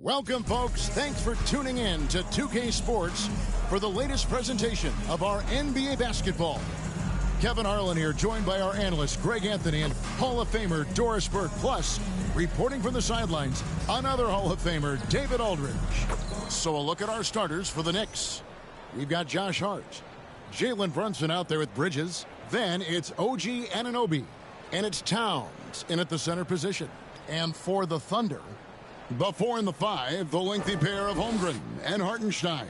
Welcome, folks. Thanks for tuning in to 2K Sports for the latest presentation of our NBA basketball. Kevin Harlan here, joined by our analysts Greg Anthony and Hall of Famer Doris Burke. Plus, reporting from the sidelines, another Hall of Famer, David Aldridge. So a look at our starters for the Knicks. We've got Josh Hart, Jalen Brunson out there with Bridges. Then it's OG Anunoby, and it's Towns in at the center position. And for the Thunder, the 4 and the 5, the lengthy pair of Holmgren and Hartenstein.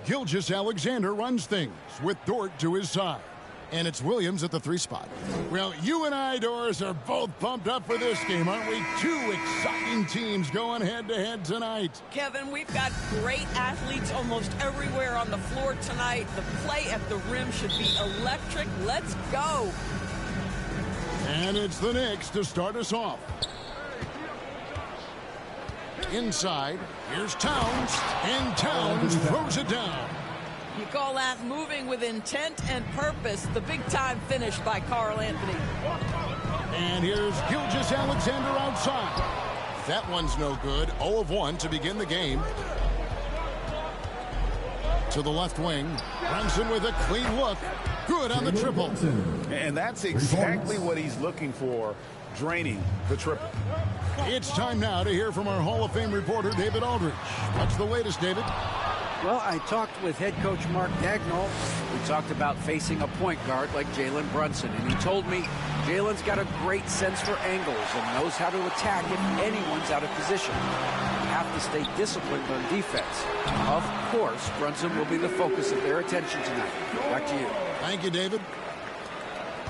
Gilgeous-Alexander runs things with Dort to his side. And it's Williams at the 3 spot. Well, you and I, Doris, are both pumped up for this game, aren't we? Two exciting teams going head-to-head tonight. Kevin, we've got great athletes almost everywhere on the floor tonight. The play at the rim should be electric. Let's go. And it's the Knicks to start us off. Inside, here's Towns, and Towns throws it down. You call that moving with intent and purpose. The big-time finish by Karl Anthony. And here's Gilgeous-Alexander outside. That one's no good. 0 of 1 to begin the game. To the left wing, Brunson with a clean look. Good on the triple. And that's exactly what he's looking for, draining the triple. It's time now to hear from our Hall of Fame reporter, David Aldridge. What's the latest, David? Well, I talked with head coach Mark Dagnall. We talked about facing a point guard like Jalen Brunson, and he told me Jalen's got a great sense for angles and knows how to attack if anyone's out of position. You have to stay disciplined on defense. Of course, Brunson will be the focus of their attention tonight. Back to you. Thank you, David.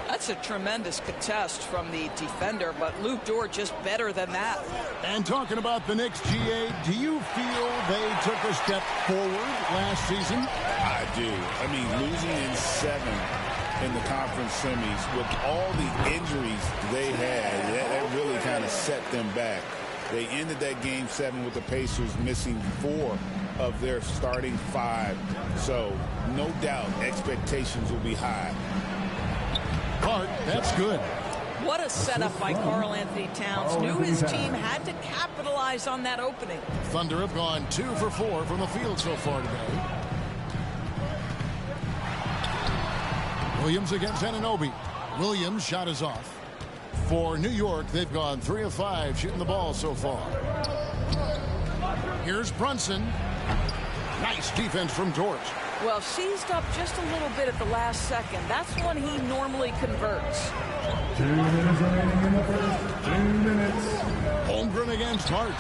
That's a tremendous contest from the defender, but Luke Dort just better than that. And talking about the Knicks, GA, do you feel they took a step forward last season? I do. I mean, losing in 7 in the conference semis with all the injuries they had, that really kind of set them back. They ended that game 7 with the Pacers missing 4 of their starting 5. So, no doubt, expectations will be high. Hart, that's good. What a setup by Karl Anthony Towns. Knew his team had to capitalize on that opening. Thunder have gone 2 for 4 from the field so far today. Williams against Anunoby. Williams' shot is off. For New York, they've gone 3 of 5 shooting the ball so far. Here's Brunson. Nice defense from Dort. Well, seized up just a little bit at the last second. That's when he normally converts. 2 minutes remaining in the first. 2 minutes. Holmgren against Hart.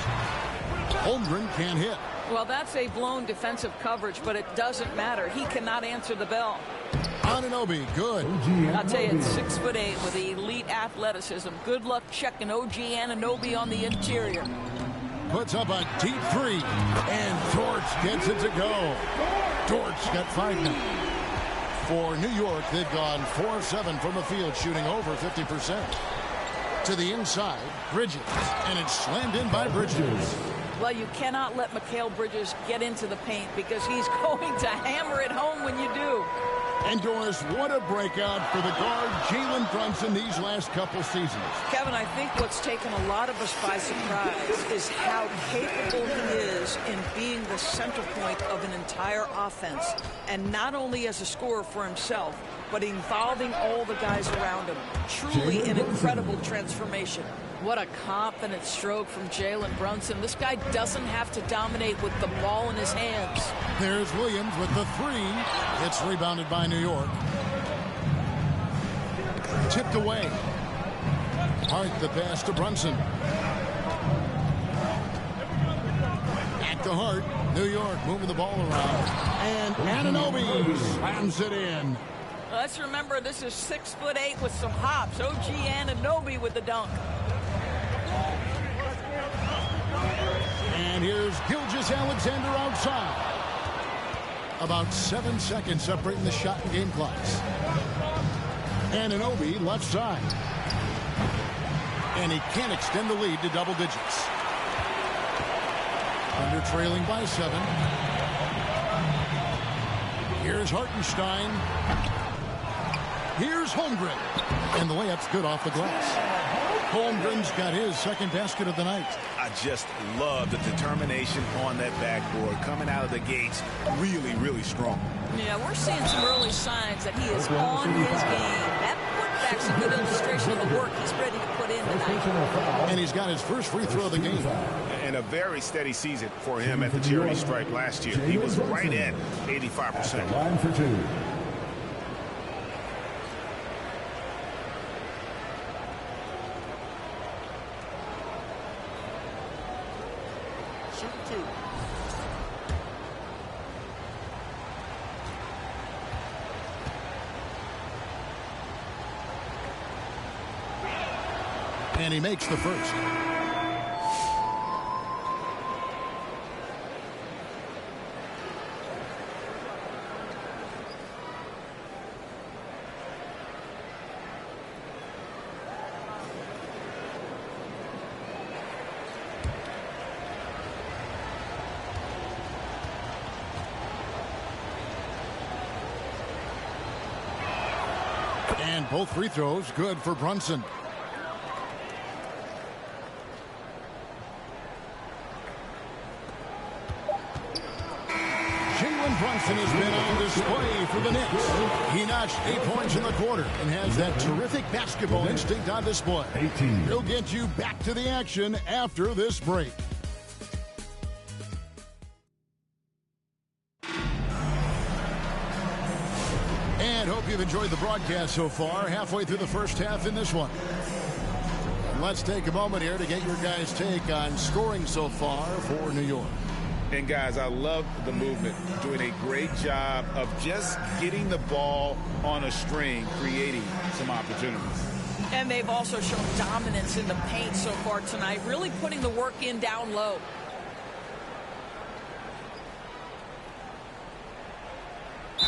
Holmgren can't hit. Well, that's a blown defensive coverage, but it doesn't matter. He cannot answer the bell. Anunoby, good. I'll tell you, it's 6'8" with elite athleticism. Good luck checking OG Anunoby on the interior. Puts up a deep 3, and Dort gets it to go. Dort's got 5 now. For New York, they've gone 4 of 7 from the field, shooting over 50%. To the inside, Bridges, and it's slammed in by Bridges. Well, you cannot let Mikal Bridges get into the paint because he's going to hammer it home when you do. And Doris, what a breakout for the guard Jalen Brunson these last couple seasons. Kevin, I think what's taken a lot of us by surprise is how capable he is in being the center point of an entire offense. And not only as a scorer for himself, but involving all the guys around him. Truly an incredible transformation. What a confident stroke from Jalen Brunson. This guy doesn't have to dominate with the ball in his hands. There's Williams with the 3. It's rebounded by New York. Tipped away. Hart the pass to Brunson. Back to Hart. New York moving the ball around. And Anunoby slams it in. Let's remember this is 6'8" with some hops. OG Anunoby with the dunk. And here's Gilgeous-Alexander outside. About 7 seconds separating the shot and game clocks. Anunoby left side. And he can't extend the lead to double digits. Under trailing by 7. Here's Hartenstein. Here's Holmgren. And the layup's good off the glass. Holmgren's got his second basket of the night. I just love the determination on that backboard. Coming out of the gates really, really strong. Yeah, we're seeing some early signs that he is on his game. That putback's a good illustration of the work he's ready to put in tonight. And he's got his first free throw of the game. And a very steady season for him at the charity stripe last year. He was right at 85%. Line for two. Shoot two. And he makes the first. And both free throws good for Brunson. Brunson has been on display for the Knicks. He notched 8 points in the quarter and has that terrific basketball instinct on display. 18. He'll get you back to the action after this break. And hope you've enjoyed the broadcast so far. Halfway through the first half in this one. And let's take a moment here to get your guys' take on scoring so far for New York. And guys, I love the movement. Doing a great job of just getting the ball on a string, creating some opportunities. And they've also shown dominance in the paint so far tonight, really putting the work in down low.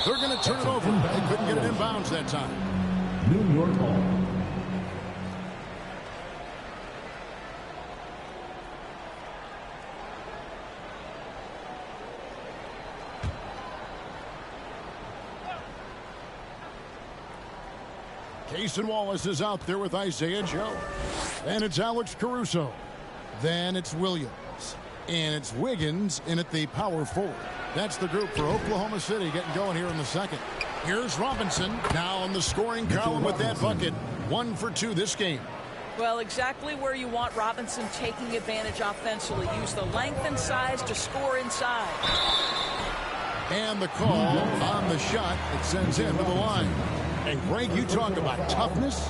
They're going to turn it over. They couldn't get it in bounds that time. New York ball. Cason Wallace is out there with Isaiah Joe. Then it's Alex Caruso. Then it's Williams. And it's Wiggins in at the power forward. That's the group for Oklahoma City getting going here in the second. Here's Robinson now on the scoring column with that bucket. 1 for 2 this game. Well, exactly where you want Robinson taking advantage offensively. Use the length and size to score inside. And the call on the shot. It sends him to the line. And Greg, you talk about toughness,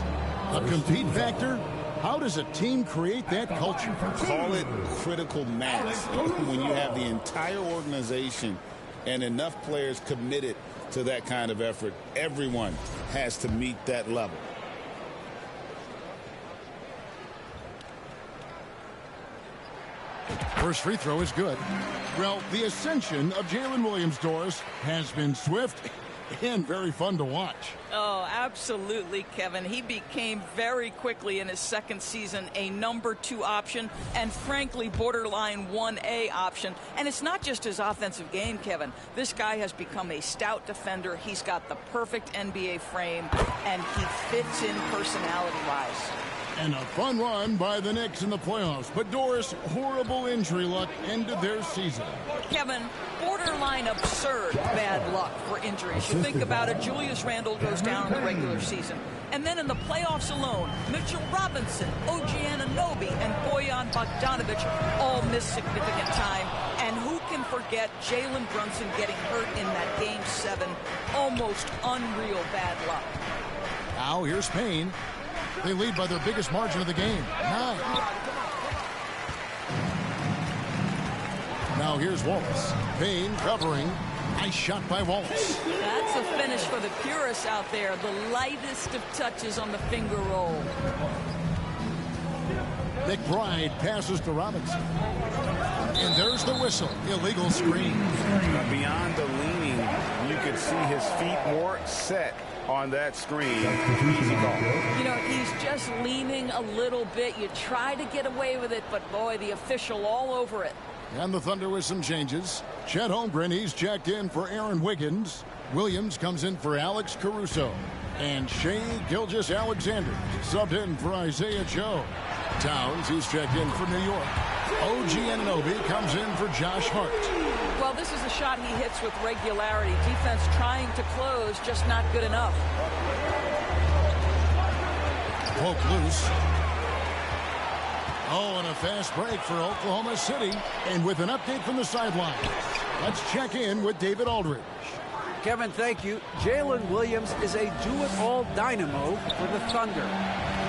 a compete factor. How does a team create that culture? Call it critical mass. When you have the entire organization and enough players committed to that kind of effort, everyone has to meet that level. First free throw is good. Well, the ascension of Jalen Williams, Doris, has been swift and very fun to watch. Oh, absolutely, Kevin. He became very quickly in his second season a number 2 option and, frankly, borderline 1A option. And it's not just his offensive game, Kevin. This guy has become a stout defender. He's got the perfect NBA frame, and he fits in personality-wise. And a fun run by the Knicks in the playoffs. But Doris, horrible injury luck ended their season. Kevin, borderline absurd bad luck for injuries. You think about it, Julius Randle goes down in the regular season. And then in the playoffs alone, Mitchell Robinson, OG Anunoby, and Bojan Bogdanovic all missed significant time. And who can forget Jalen Brunson getting hurt in that Game 7? Almost unreal bad luck. Now here's Payne. They lead by their biggest margin of the game, 9. Now here's Wallace. Payne covering. Nice shot by Wallace. That's a finish for the purists out there. The lightest of touches on the finger roll. McBride passes to Robinson. And there's the whistle. Illegal screen. Beyond the leaning, you could see his feet more set on that screen. Easy call. You know, he's just leaning a little bit. You try to get away with it, but boy, the official all over it. And the Thunder with some changes. Chet Holmgren, he's checked in for Aaron Wiggins. Williams comes in for Alex Caruso. And Shai Gilgeous-Alexander subbed in for Isaiah Joe. Towns, he's checked in for New York. OG Anunoby comes in for Josh Hart. Well, this is a shot he hits with regularity. Defense trying to close, just not good enough. Poke loose. Oh, and a fast break for Oklahoma City. And with an update from the sideline, let's check in with David Aldridge. Kevin, thank you. Jalen Williams is a do-it-all dynamo for the Thunder.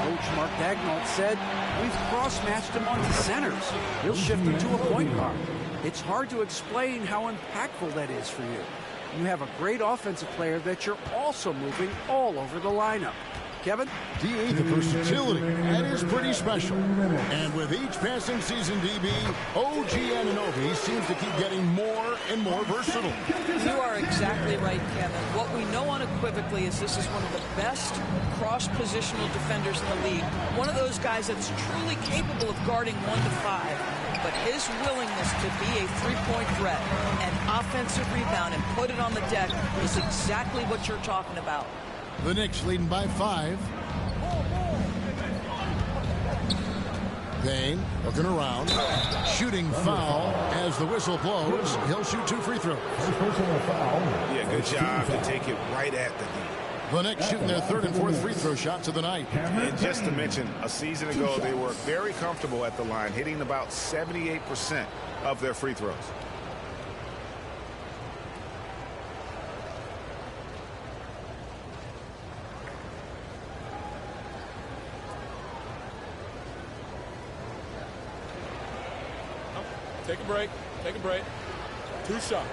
Coach Mark Daigneault said, we've cross-matched him onto centers. He'll shift him to a point guard. It's hard to explain how impactful that is for you. You have a great offensive player that you're also moving all over the lineup. Kevin? DA, the versatility, that is pretty special. And with each passing season, DB, OG Anunoby seems to keep getting more and more versatile. You are exactly right, Kevin. What we know unequivocally is this is one of the best cross-positional defenders in the league. One of those guys that's truly capable of guarding 1 to 5. But his willingness to be a three-point threat, an offensive rebound, and put it on the deck is exactly what you're talking about. The Knicks leading by 5. Payne looking around. Shooting foul as the whistle blows. He'll shoot 2 free throws. Yeah, good job to take it right at the D. The Knicks shooting their 3rd and 4th free throw shots of the night. And just to mention, a season ago, they were very comfortable at the line, hitting about 78% of their free throws. Take a break. Take a break. 2 shots.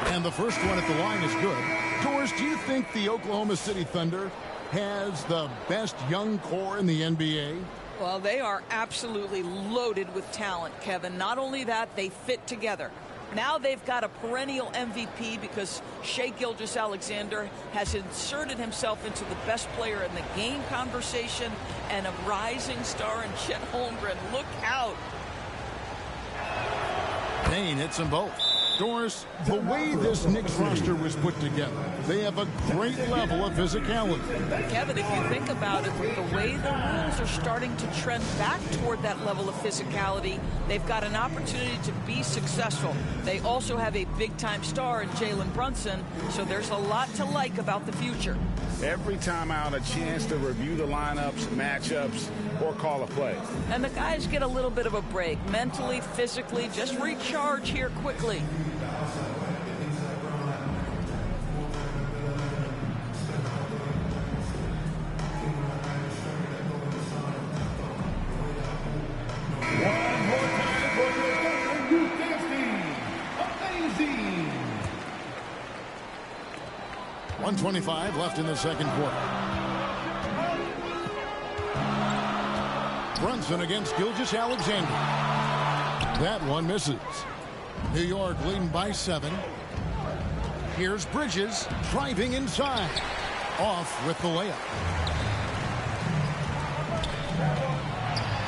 And the first one at the line is good. Doris, do you think the Oklahoma City Thunder has the best young core in the NBA? Well, they are absolutely loaded with talent, Kevin. Not only that, they fit together. Now they've got a perennial MVP because Shai Gilgeous-Alexander has inserted himself into the best player in the game conversation, and a rising star in Chet Holmgren. Look out. Payne hits them both. Doris, the way this Knicks roster was put together, they have a great level of physicality. Kevin, if you think about it, with the way the rules are starting to trend back toward that level of physicality, they've got an opportunity to be successful. They also have a big-time star in Jalen Brunson, so there's a lot to like about the future. Every time out, a chance to review the lineups, matchups, or call a play. And the guys get a little bit of a break, mentally, physically, just recharge here quickly. One more time for your youth dance team. Amazing. 1:25 left in the second quarter. Brunson against Gilgeous-Alexander. That one misses. New York leading by 7. Here's Bridges driving inside. Off with the layup.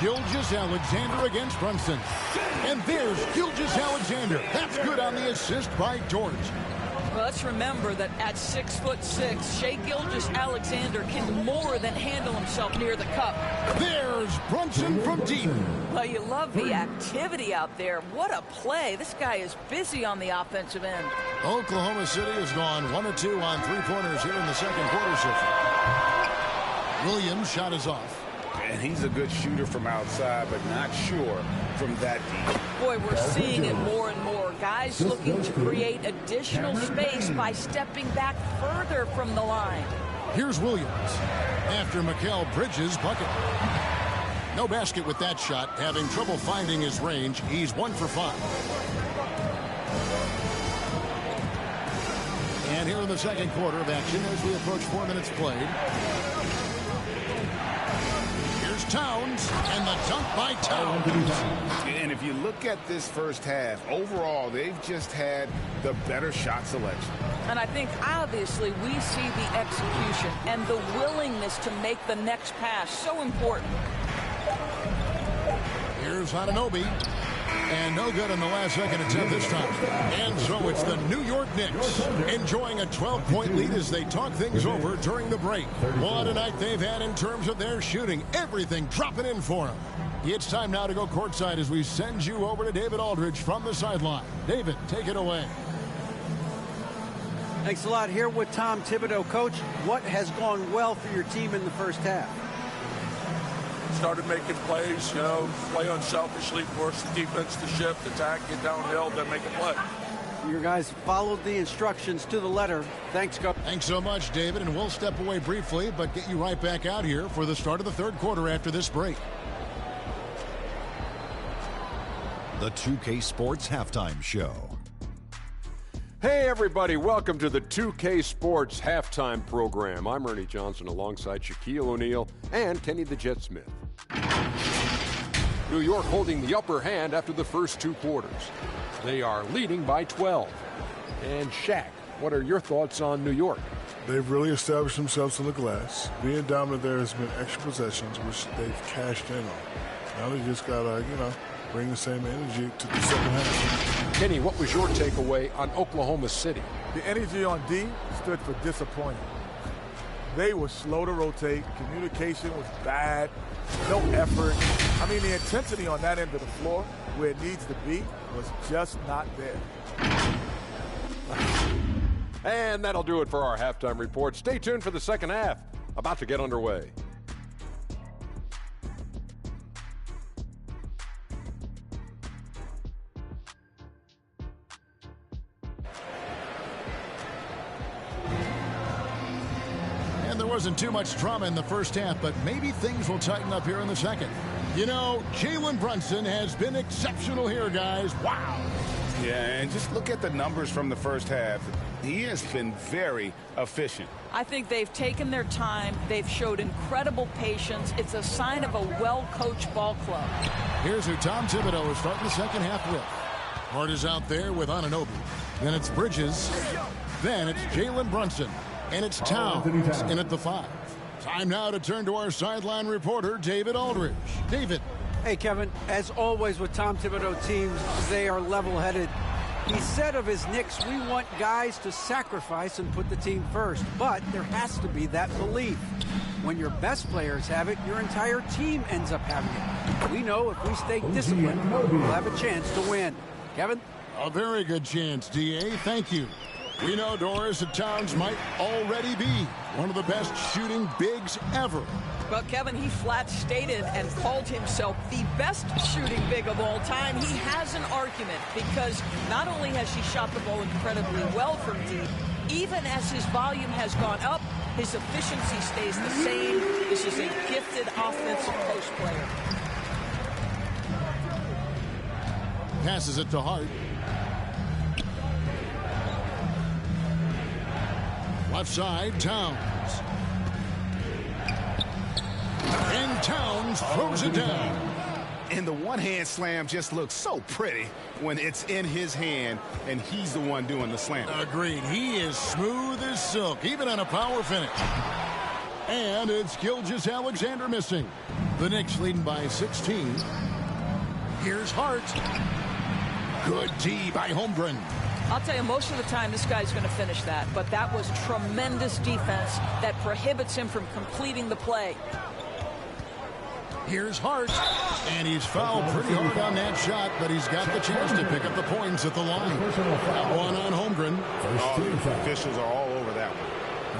Gilgeous-Alexander against Brunson. And there's Gilgeous-Alexander. That's good on the assist by George. Well, let's remember that at 6'6", Shai Gilgeous-Alexander can more than handle himself near the cup. There's Brunson from deep. Well, you love the activity out there. What a play. This guy is busy on the offensive end. Oklahoma City has gone 1 of 2 on three-pointers here in the second quarter so far. Williams' shot is off. And he's a good shooter from outside, but not sure from that deep. Boy, we're seeing it more and more. Guys looking to create additional space by stepping back further from the line. Here's Williams after Mikal Bridges' bucket. No basket with that shot, having trouble finding his range. He's 1 for 5. And here in the second quarter of action as we approach 4 minutes played. Here's Towns, and the dunk by Towns. And if you look at this first half, overall, they've just had the better shot selection. And I think, obviously, we see the execution and the willingness to make the next pass so important. Here's Anunoby. And no good in the last second attempt this time. And so it's the New York Knicks enjoying a 12-point lead as they talk things over during the break. What a night they've had in terms of their shooting. Everything dropping in for them. It's time now to go courtside as we send you over to David Aldridge from the sideline. David, take it away. Thanks a lot. Here with Tom Thibodeau. Coach, what has gone well for your team in the first half? Started making plays, play unselfishly, force the defense to shift, attack, get downhill, then make a play. Your guys followed the instructions to the letter. Thanks, Coach. Thanks so much, David, and we'll step away briefly, but get you right back out here for the start of the third quarter after this break. The 2K Sports Halftime Show. Hey everybody, welcome to the 2K Sports Halftime Program. I'm Ernie Johnson alongside Shaquille O'Neal and Kenny the Jet Smith. New York holding the upper hand after the first two quarters. They are leading by 12. And Shaq, what are your thoughts on New York? They've really established themselves on the glass. Being dominant there has been extra possessions, which they've cashed in on. Now they just got to, bring the same energy to the second half. Kenny, what was your takeaway on Oklahoma City? The energy on D stood for disappointing. They were slow to rotate. Communication was bad. No effort. The intensity on that end of the floor, where it needs to be, was just not there. And that'll do it for our halftime report. Stay tuned for the second half. About to get underway. There wasn't too much drama in the first half, but maybe things will tighten up here in the second. Jalen Brunson has been exceptional here, guys. Wow. Yeah, and just look at the numbers from the first half. He has been very efficient. I think they've taken their time. They've showed incredible patience. It's a sign of a well-coached ball club. Here's who Tom Thibodeau is starting the second half with. Hart is out there with Anunoby. Then it's Bridges. Then it's Jalen Brunson. And it's Towns in at the 5. Time now to turn to our sideline reporter, David Aldridge. David. Hey, Kevin. As always with Tom Thibodeau teams, they are level-headed. He said of his Knicks, we want guys to sacrifice and put the team first. But there has to be that belief. When your best players have it, your entire team ends up having it. We know if we stay disciplined, we'll have a chance to win. Kevin? A very good chance, D.A. Thank you. We know Doris and Towns might already be one of the best shooting bigs ever. Well, Kevin, he flat stated and called himself the best shooting big of all time. He has an argument because not only has he shot the ball incredibly well from deep, even as his volume has gone up, his efficiency stays the same. This is a gifted offensive post player. Passes it to Hart. Left side, Towns. And Towns throws it down. And the one-hand slam just looks so pretty when it's in his hand and he's the one doing the slam. Agreed. He is smooth as silk, even on a power finish. And it's Gilgeous-Alexander missing. The Knicks leading by 16. Here's Hart. Good D by Holmgren. I'll tell you, most of the time this guy's going to finish that, but that was tremendous defense that prohibits him from completing the play. Here's Hart, and he's fouled pretty hard on that shot, but he's got the chance to pick up the points at the line. That one on Holmgren. The officials are all over that one.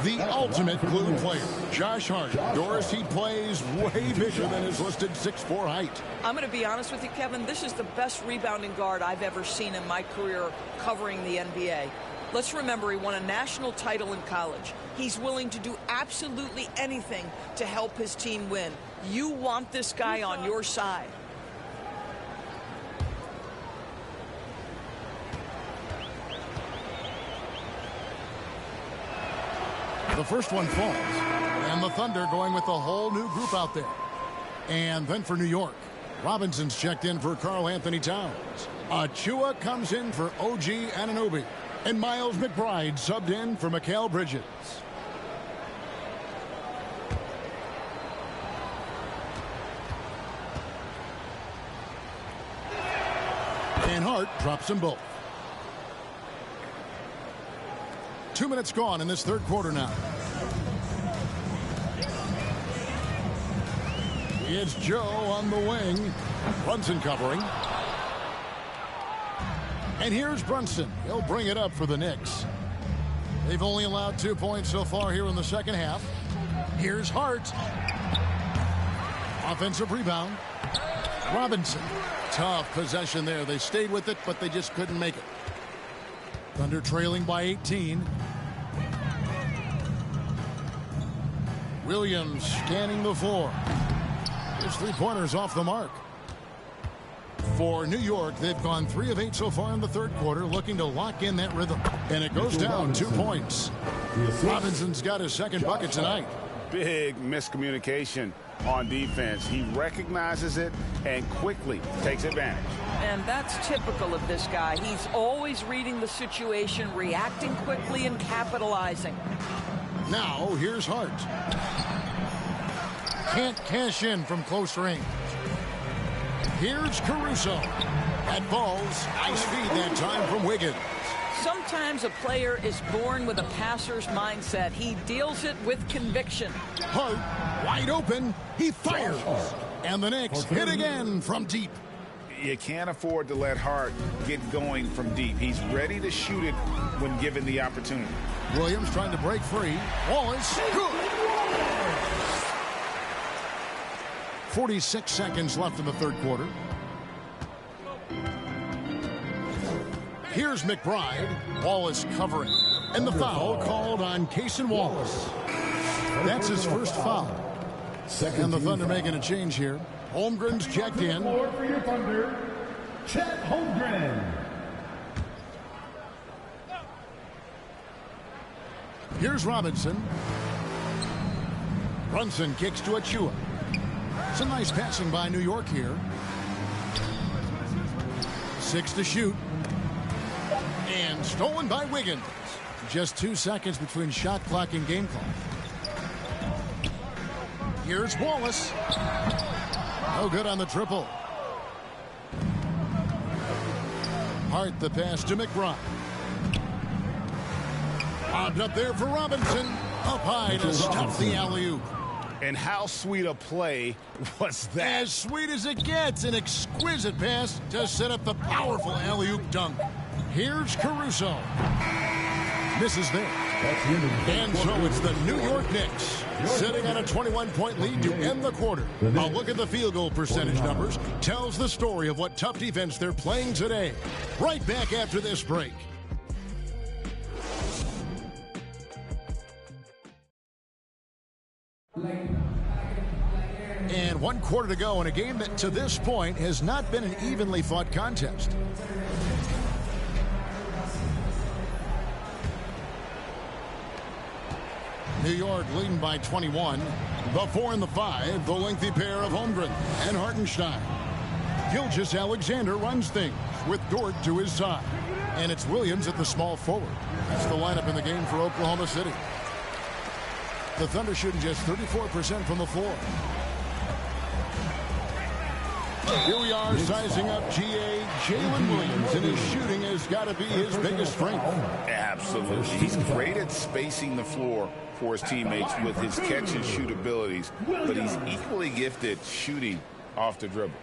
The ultimate glue player, Josh Hart. Doris, he plays way bigger than his listed 6'4" height. I'm going to be honest with you, Kevin. This is the best rebounding guard I've ever seen in my career covering the NBA. Let's remember he won a national title in college. He's willing to do absolutely anything to help his team win. You want this guy on your side. The first one falls, and the Thunder going with the whole new group out there. And then for New York, Robinson's checked in for Karl Anthony Towns. Achua comes in for OG Anunoby. And Miles McBride subbed in for Mikal Bridges. And Hart drops them both. 2 minutes gone in this third quarter now. It's Joe on the wing. Brunson covering. And here's Brunson. He'll bring it up for the Knicks. They've only allowed 2 points so far here in the second half. Here's Hart. Offensive rebound. Robinson. Tough possession there. They stayed with it, but they just couldn't make it. Thunder trailing by 18. Williams scanning the floor. His three-pointers off the mark. For New York, they've gone 3 of 8 so far in the third quarter, looking to lock in that rhythm. And it goes down 2 points. Robinson's got his second bucket tonight. Big miscommunication on defense. He recognizes it and quickly takes advantage. And that's typical of this guy. He's always reading the situation, reacting quickly, and capitalizing. Now, here's Hart. Can't cash in from close range. Here's Caruso. That falls. Nice feed that time from Wiggins. Sometimes a player is born with a passer's mindset. He deals it with conviction. Hart, wide open. He fires. And the Knicks hit again from deep. You can't afford to let Hart get going from deep. He's ready to shoot it when given the opportunity. Williams trying to break free. Wallace, good. 46 seconds left in the third quarter. Here's McBride. Wallace covering. And the foul called on Cason Wallace. That's his first foul. And the Thunder making a change here. Holmgren's checked in. For your Thunder, Chet Holmgren. Here's Robinson. Brunson kicks to Achua. Some nice passing by New York here. 6 to shoot. And stolen by Wiggins. Just 2 seconds between shot clock and game clock. Here's Wallace. No good on the triple. Hart the pass to McBride. Bobbed up there for Robinson. Up high to stop the alley-oop. And how sweet a play was that? As sweet as it gets. An exquisite pass to set up the powerful alley-oop dunk. Here's Caruso. Misses there. And so it's the New York Knicks sitting on a 21-point lead to end the quarter. A look at the field goal percentage numbers tells the story of what tough defense they're playing today. Right back after this break. And 1 quarter to go in a game that to this point has not been an evenly fought contest. New York leading by 21. The 4 and the 5, the lengthy pair of Holmgren and Hartenstein. Gilgeous-Alexander runs things with Dort to his side. And it's Williams at the small forward. That's the lineup in the game for Oklahoma City. The Thunder shooting just 34% from the floor. Here we are sizing up GA Jalen Williams, and his shooting has got to be his biggest strength. Absolutely. He's great at spacing the floor for his teammates with his catch and shoot abilities, but he's equally gifted shooting off the dribble.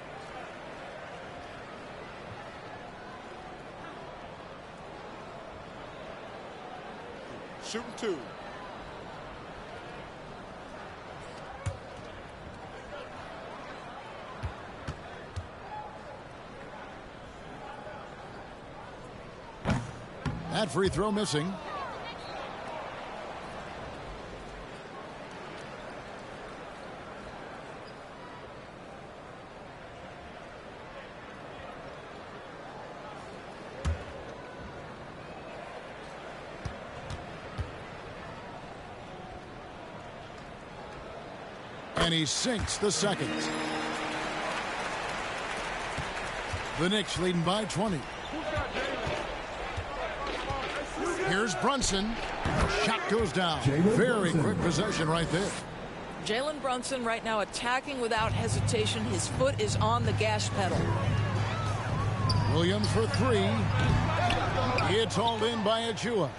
Shooting 2. That free throw missing. And he sinks the second. The Knicks leading by 20. Here's Brunson. Shot goes down. Very quick possession right there. Jalen Brunson right now attacking without hesitation. His foot is on the gas pedal. Williams for three. It's hauled in by Achua.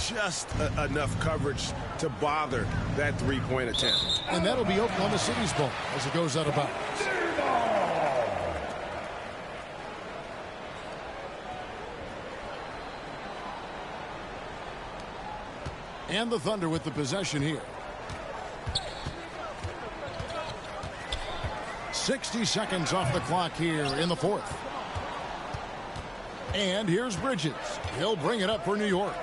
Just enough coverage to bother that three-point attempt. And that'll be Oklahoma City's ball as it goes out of bounds. And the Thunder with the possession here. 60 seconds off the clock here in the fourth. And here's Bridges. He'll bring it up for New York.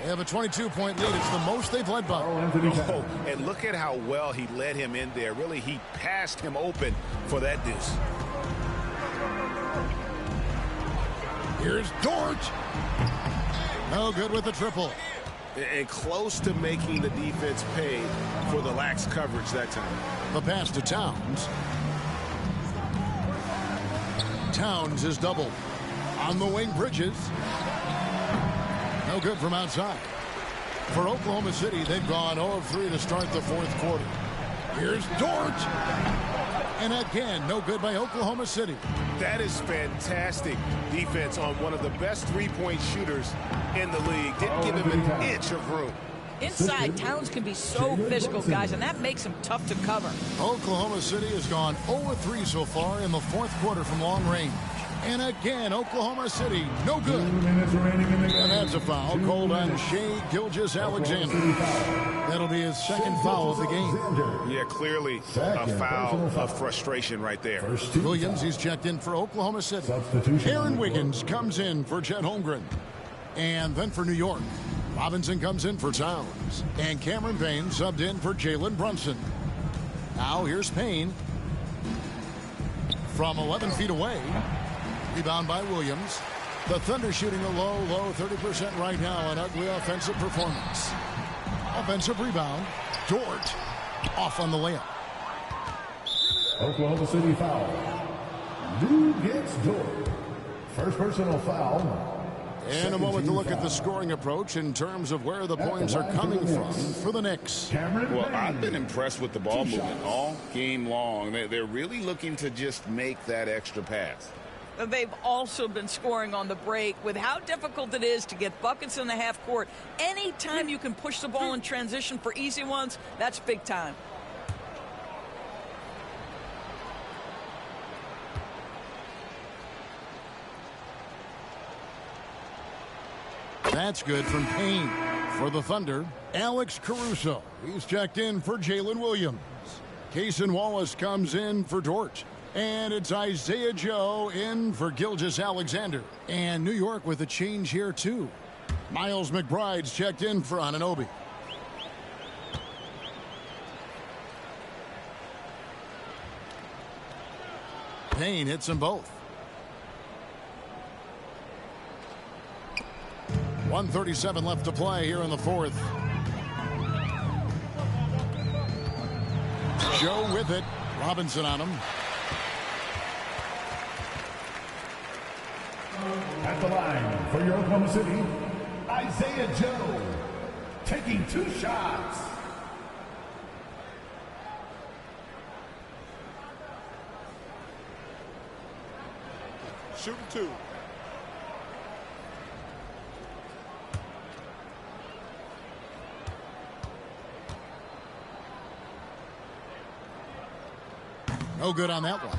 They have a 22-point lead. It's the most they've led by. Oh, and look at how well he led him in there. Really, he passed him open for that deuce. Here's Dort. No good with the triple. And close to making the defense pay for the lax coverage that time. The pass to Towns. Towns is doubled. On the wing, Bridges. No good from outside. For Oklahoma City, they've gone 0 of 3 to start the fourth quarter. Here's Dort. And again, no good by Oklahoma City. That is fantastic defense on one of the best three-point shooters in the league. Didn't give him an inch of room. Inside, Towns can be so physical, guys, and that makes him tough to cover. Oklahoma City has gone 0 of 3 so far in the fourth quarter from long range. And again, Oklahoma City, no good. And that's a foul called on Shai Gilgeous-Alexander. That'll be his second foul of the game. Yeah, clearly a foul of frustration right there. Williams, he's checked in for Oklahoma City. Aaron Wiggins comes in for Chet Holmgren. And then for New York, Robinson comes in for Towns. And Cameron Payne subbed in for Jalen Brunson. Now here's Payne. From 11 feet away. Rebound by Williams. The Thunder shooting a low 30% right now. An ugly offensive performance. Offensive rebound. Dort off on the layup. Oklahoma City foul. Lou gets Dort. First personal foul. And a moment to look at the scoring approach in terms of where the points are coming from for the Knicks. Well, I've been impressed with the ball movement all game long. They're really looking to just make that extra pass. They've also been scoring on the break. With how difficult it is to get buckets in the half court, anytime you can push the ball in transition for easy ones, that's big time. That's good from Payne. For the Thunder, Alex Caruso. He's checked in for Jalen Williams. Cason Wallace comes in for Dort. And it's Isaiah Joe in for Gilgeous-Alexander. And New York with a change here, too. Miles McBride's checked in for Anunoby. Payne hits them both. 1:37 left to play here in the fourth. Joe with it. Robinson on him. At the line for your Oklahoma City, Isaiah Joe, taking 2 shots. Shooting 2. No good on that one.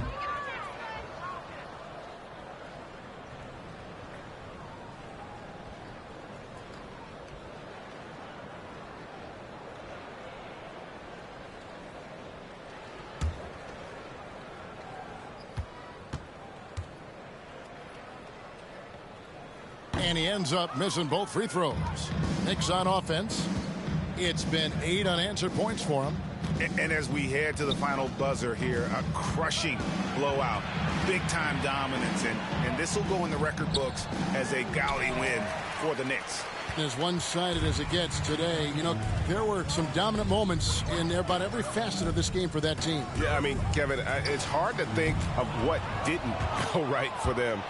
And he ends up missing both free throws. Knicks on offense. It's been 8 unanswered points for him. And as we head to the final buzzer here, a crushing blowout, big-time dominance, and this will go in the record books as a gaudy win for the Knicks. As one-sided as it gets today, you know, there were some dominant moments in about every facet of this game for that team. Yeah, I mean, Kevin, it's hard to think of what didn't go right for them.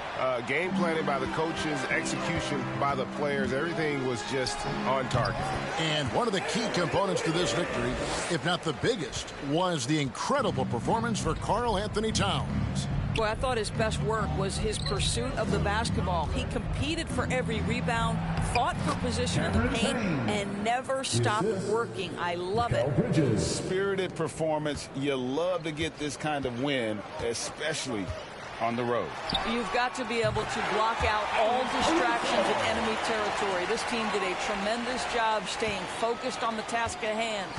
Game planning by the coaches, execution by the players, everything was just on target. And one of the key components to this victory, if not the biggest, was the incredible performance for Karl Anthony Towns. Boy, I thought his best work was his pursuit of the basketball. He competed for every rebound, fought for position in the paint, and never stopped working. I love it. Spirited performance. You love to get this kind of win, especially on the road. You've got to be able to block out all distractions in enemy territory. This team did a tremendous job staying focused on the task at hand.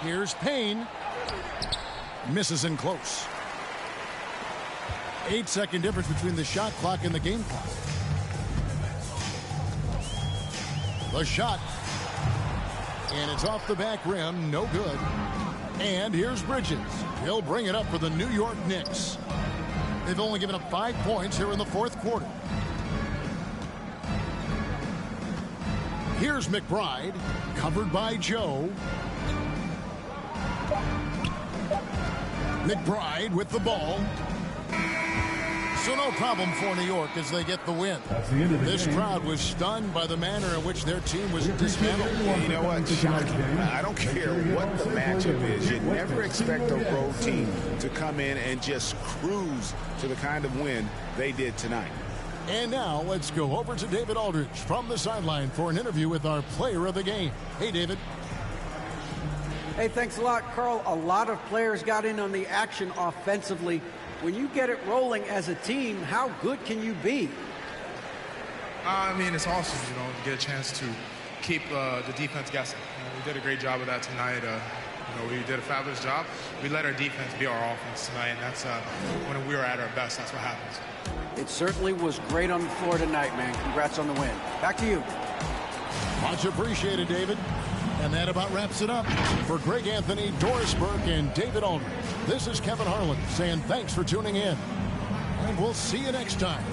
Here's Payne. Misses in close. 8-second difference between the shot clock and the game clock. The shot. And it's off the back rim. No good. And here's Bridges. He'll bring it up for the New York Knicks. They've only given up 5 points here in the fourth quarter. Here's McBride. Covered by Joe. McBride with the ball. So no problem for New York as they get the win. This crowd was stunned by the manner in which their team was dismantled. You know what? Shocking. I don't care what the matchup is. You never expect a road team to come in and just cruise to the kind of win they did tonight. And now let's go over to David Aldridge from the sideline for an interview with our player of the game. Hey, David. Hey, thanks a lot, Karl. A lot of players got in on the action offensively. When you get it rolling as a team, how good can you be? I mean, it's awesome, you know, to get a chance to keep the defense guessing. You know, we did a great job of that tonight. You know, we did a fabulous job. We let our defense be our offense tonight, and that's when we were at our best, that's what happens. It certainly was great on the floor tonight, man. Congrats on the win. Back to you. Much appreciated, David. And that about wraps it up. For Greg Anthony, Doris Burke, and David Aldridge, this is Kevin Harlan saying thanks for tuning in. And we'll see you next time.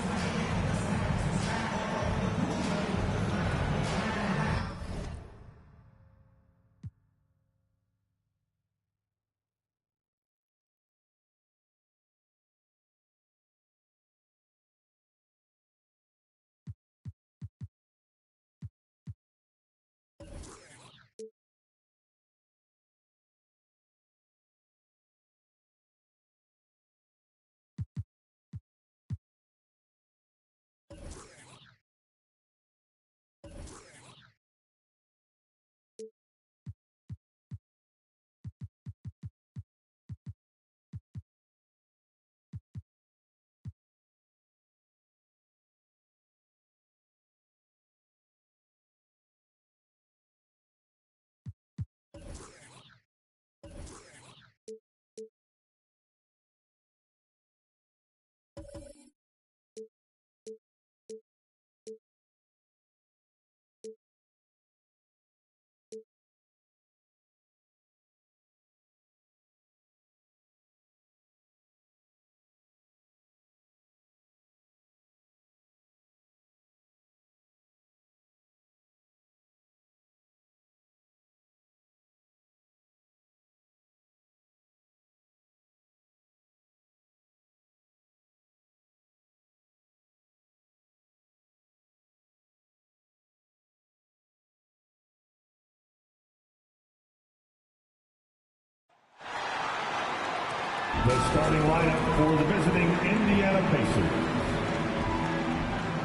The starting lineup for the visiting Indiana Pacers.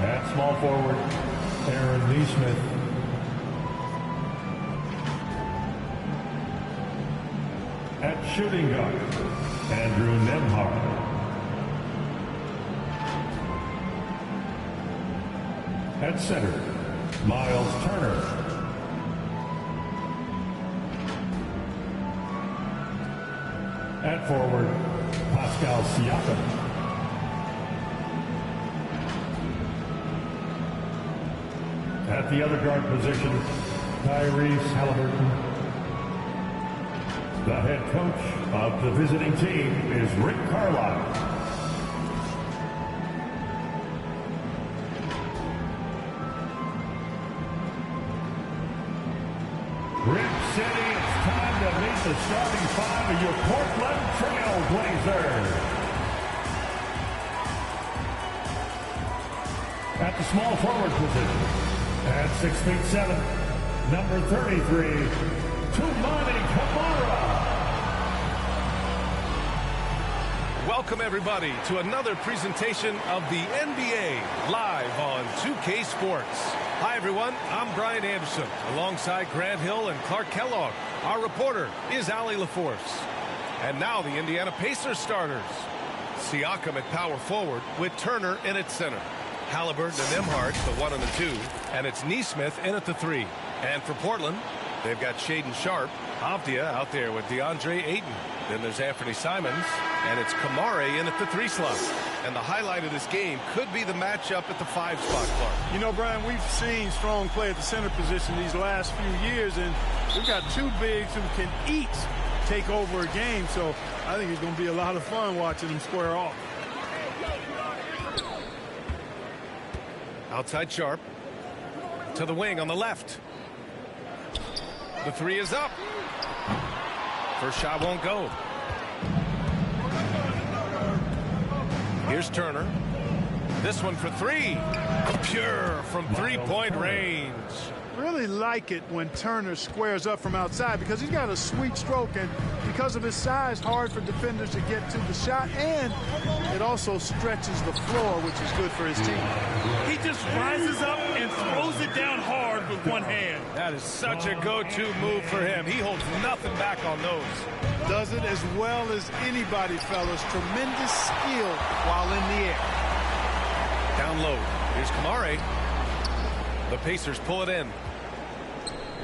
At small forward, Aaron Neesmith. At shooting guard, Andrew Nembhard. At center, Miles Turner. At forward, Pascal Siakam. At the other guard position, Tyrese Halliburton. The head coach of the visiting team is Rick Carlisle. the starting five of your Portland Trail Blazers. At the small forward position, at 6'7", number 33, Toumani Camara. Welcome, everybody, to another presentation of the NBA live on 2K Sports. Hi, everyone. I'm Brian Anderson, alongside Grant Hill and Clark Kellogg. Our reporter is Allie LaForce. And now the Indiana Pacers starters. Siakam at power forward with Turner in at center. Halliburton and Nembhard, the 1 and the 2. And it's Nesmith in at the 3. And for Portland, they've got Shaedon Sharpe, Avdia out there with DeAndre Ayton. Then there's Anthony Simons, and it's Kamare in at the 3 slot. And the highlight of this game could be the matchup at the 5 spot, Clark. You know, Brian, we've seen strong play at the center position these last few years, and we've got two bigs who can each take over a game, so I think it's going to be a lot of fun watching them square off. Outside Sharpe. To the wing on the left. The 3 is up. First shot won't go. Here's Turner. This one for 3. Pure from 3-point range. Really like it when Turner squares up from outside because he's got a sweet stroke, and because of his size, hard for defenders to get to the shot, and it also stretches the floor, which is good for his team. He just rises up and throws it down hard with one hand. That is such a go-to move for him. He holds nothing back on those. Does it as well as anybody, fellas. Tremendous skill while in the air. Down low. Here's Kamare. The Pacers pull it in.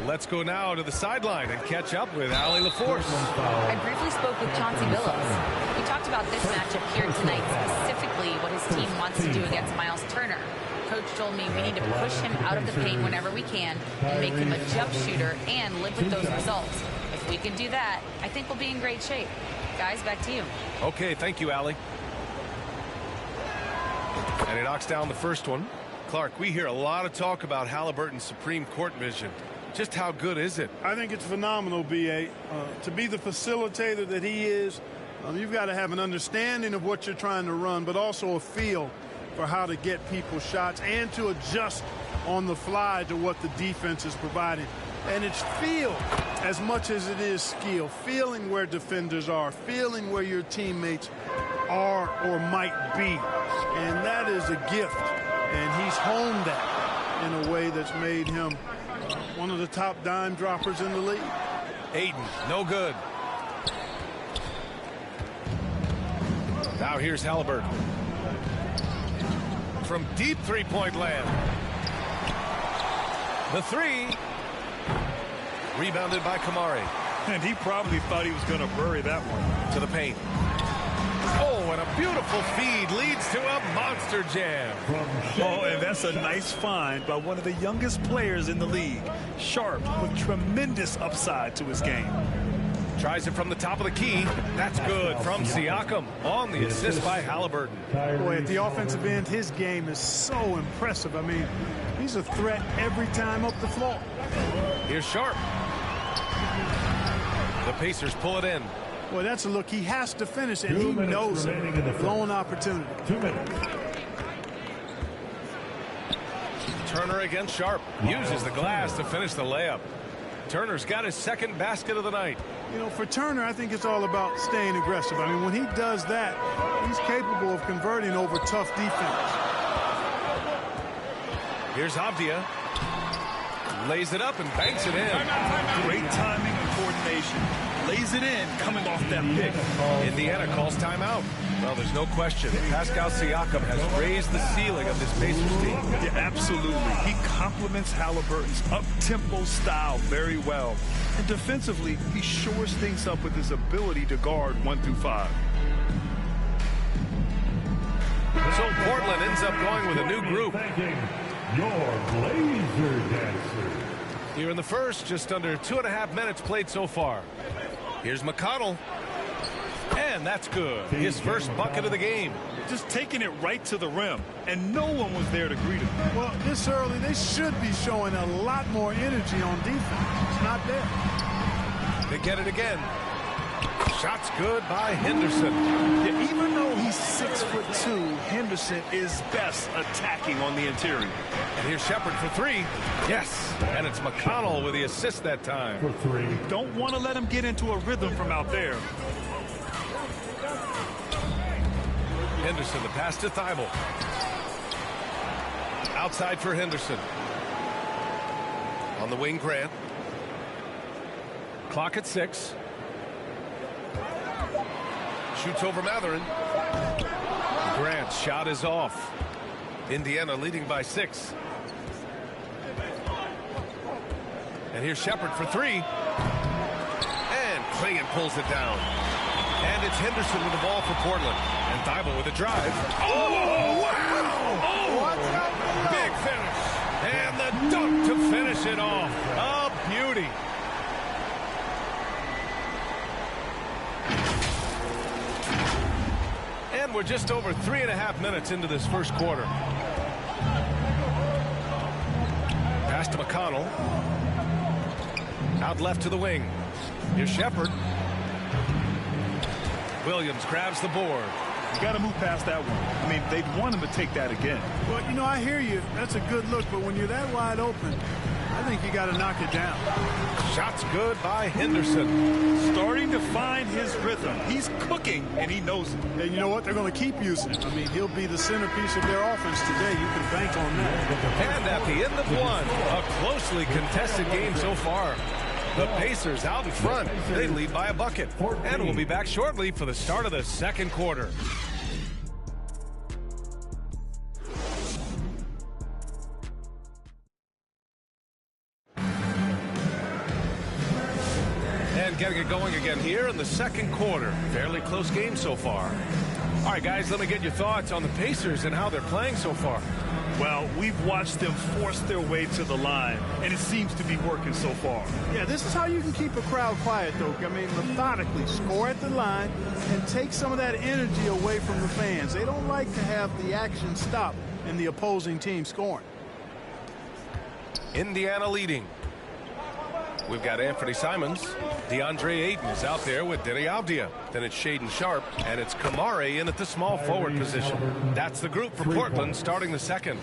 Let's go now to the sideline and catch up with Allie LaForce. I briefly spoke with Chauncey Billups. We talked about this matchup here tonight, specifically what his team wants to do against Miles Turner. Coach told me we need to push him out of the paint whenever we can and make him a jump shooter and live with those results. If we can do that, I think we'll be in great shape. Guys, back to you. Okay, thank you, Allie. And he knocks down the first one. Clark, we hear a lot of talk about Halliburton's supreme court vision. Just how good is it? I think it's phenomenal, B.A. To be the facilitator that he is, you've got to have an understanding of what you're trying to run, but also a feel for how to get people shots and to adjust on the fly to what the defense is providing. And it's feel as much as it is skill. Feeling where defenders are, feeling where your teammates are or might be. And that is a gift. And he's honed that in a way that's made him one of the top dime droppers in the league. Ayton, no good. Now here's Halliburton. From deep three-point land. The 3. Rebounded by Kamare. And he probably thought he was going to bury that one. To the paint. Oh, and a beautiful feed leads to a monster jam. Oh, and that's a nice find by one of the youngest players in the league. Sharpe with tremendous upside to his game. Tries it from the top of the key. That's good from Siakam on the assist by Halliburton. Boy, at the offensive end, his game is so impressive. I mean, he's a threat every time up the floor. Here's Sharpe. The Pacers pull it in. Well, that's a look. He has to finish, and he knows it. Lone opportunity. 2 minutes. Turner against Sharpe. Uses the glass to finish the layup. Turner's got his second basket of the night. You know, for Turner, I think it's all about staying aggressive. I mean, when he does that, he's capable of converting over tough defense. Here's Avdia. Lays it up and banks it in. Great timing and coordination. Lays it in, coming off that pick. Indiana calls timeout. Well, there's no question. Pascal Siakam has raised the ceiling of this Pacers team. Yeah, absolutely. He complements Halliburton's up-tempo style very well. And defensively, he shores things up with his ability to guard 1 through 5. So Portland ends up going with a new group. Your Blazer Dancer. Here in the first, just under 2.5 minutes played so far. Here's McConnell. And that's good. His first bucket of the game. Just taking it right to the rim, and no one was there to greet him. Well, this early, they should be showing a lot more energy on defense. It's not there. They get it again. Shot's good by Henderson. Yeah, even though he's 6'2", Henderson is best attacking on the interior. And here's Shepard for three. Yes, and it's McConnell with the assist that time. For three. Don't want to let him get into a rhythm from out there. Henderson, the pass to Thibault. Outside for Henderson. On the wing, Grant. Clock at 6. Shoots over Matherin. Grant's shot is off. Indiana leading by 6. And here's Shepard for three. And Clingan pulls it down. And it's Henderson with the ball for Portland. And Thibault with a drive. Oh, wow! Oh, big finish. And the dunk to finish it off. A beauty. And we're just over 3.5 minutes into this first quarter. Pass to McConnell. Out left to the wing. Here's Shepard. Williams grabs the board. You got to move past that one. I mean, they'd want him to take that again. Well, you know, I hear you. That's a good look, but when you're that wide open, I think you got to knock it down. Shot's good by Henderson. Starting to find his rhythm. He's cooking, and he knows it. And you know what? They're going to keep using it. I mean, he'll be the centerpiece of their offense today. You can bank on that. And at the end of one, a closely contested game so far. The Pacers out in front. They lead by a bucket. And we'll be back shortly for the start of the second quarter. And getting it going again here in the second quarter. Fairly close game so far. All right, guys, let me get your thoughts on the Pacers and how they're playing so far. Well, we've watched them force their way to the line, and it seems to be working so far. Yeah, this is how you can keep a crowd quiet, though. I mean, methodically score at the line and take some of that energy away from the fans. They don't like to have the action stop and the opposing team scoring. Indiana leading. We've got Anthony Simons. DeAndre Ayton is out there with Denny Avdia. Then it's Shaden Sharp, and it's Kamare in at the small forward position. That's the group for Portland starting the second.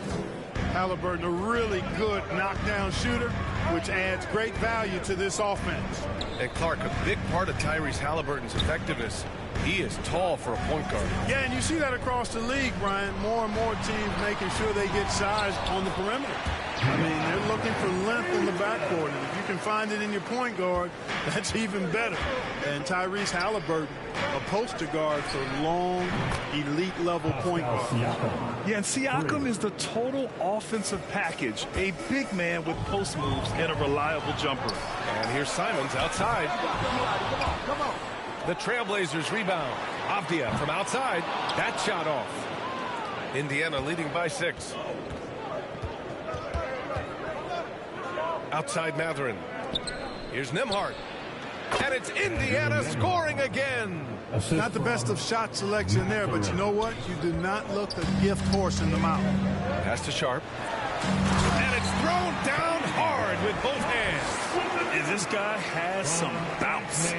Halliburton, a really good knockdown shooter, which adds great value to this offense. And Clark, a big part of Tyrese Halliburton's effectiveness, he is tall for a point guard. Yeah, and you see that across the league, Brian. More and more teams making sure they get size on the perimeter. I mean, they're looking for length in the backcourt, and if you can find it in your point guard, that's even better. And Tyrese Halliburton, a poster guard for long, elite-level point guard. Yeah, and Siakam is the total offensive package. A big man with post moves and a reliable jumper. And here's Simons outside. The Trailblazers rebound. Avdia from outside. That shot off. Indiana leading by 6. Outside Matherin. Here's Nembhard. And it's Indiana scoring again. Not the best of shot selection there, but you know what? You do not look a gift horse in the mouth. Pass to Sharp. And it's thrown down hard with both hands. And this guy has some bounce.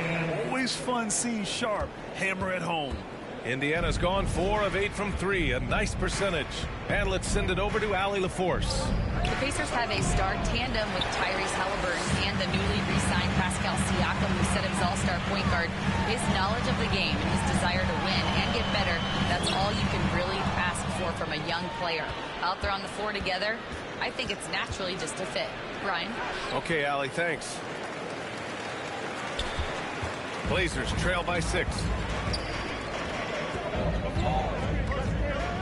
Always fun seeing Sharp hammer at home. Indiana's gone 4 of 8 from 3, a nice percentage. And let's send it over to Allie LaForce. The Pacers have a star tandem with Tyrese Halliburton and the newly re-signed Pascal Siakam, who set his all-star point guard. His knowledge of the game and his desire to win and get better, that's all you can really ask for from a young player. Out there on the floor together, I think it's naturally just a fit. Brian? Okay, Allie, thanks. Blazers trail by 6.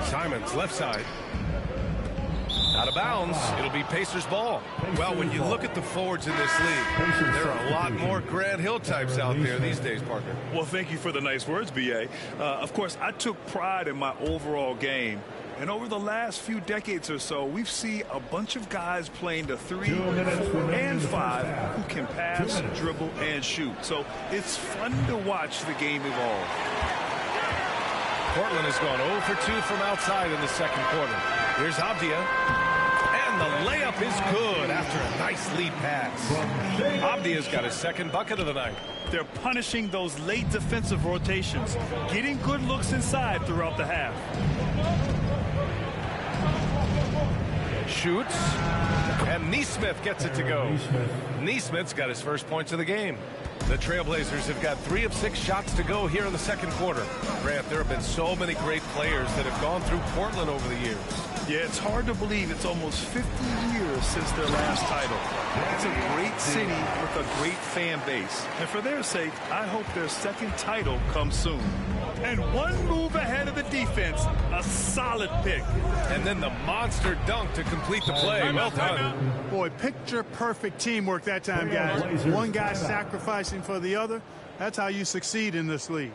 Simons left side. Out of bounds. It'll be Pacers ball. Well, when you look at the forwards in this league, there are a lot more Grant Hill types out there these days, partner. Well, thank you for the nice words, B.A. Of course, I took pride in my overall game. And over the last few decades or so, we've seen a bunch of guys playing the 3, 4, and 5 who can pass, dribble, and shoot. So it's fun to watch the game evolve. Portland has gone 0 for 2 from outside in the second quarter. Here's Avdia. And And the layup is good after a nice lead pass. Abdia's got his second bucket of the night. They're punishing those late defensive rotations, getting good looks inside throughout the half. Shoots, and Neesmith gets it to go. Neesmith's got his first points of the game. The Trailblazers have got 3 of 6 shots to go here in the second quarter. Grant, there have been so many great players that have gone through Portland over the years. Yeah, it's hard to believe it's almost 50 years since their last title. It's a great city with a great fan base. And for their sake, I hope their second title comes soon. And one move ahead of the defense, a solid pick. And then the monster dunk to complete the play. Well done. Boy, picture perfect teamwork that time, guys. One guy sacrificing for the other. That's how you succeed in this league.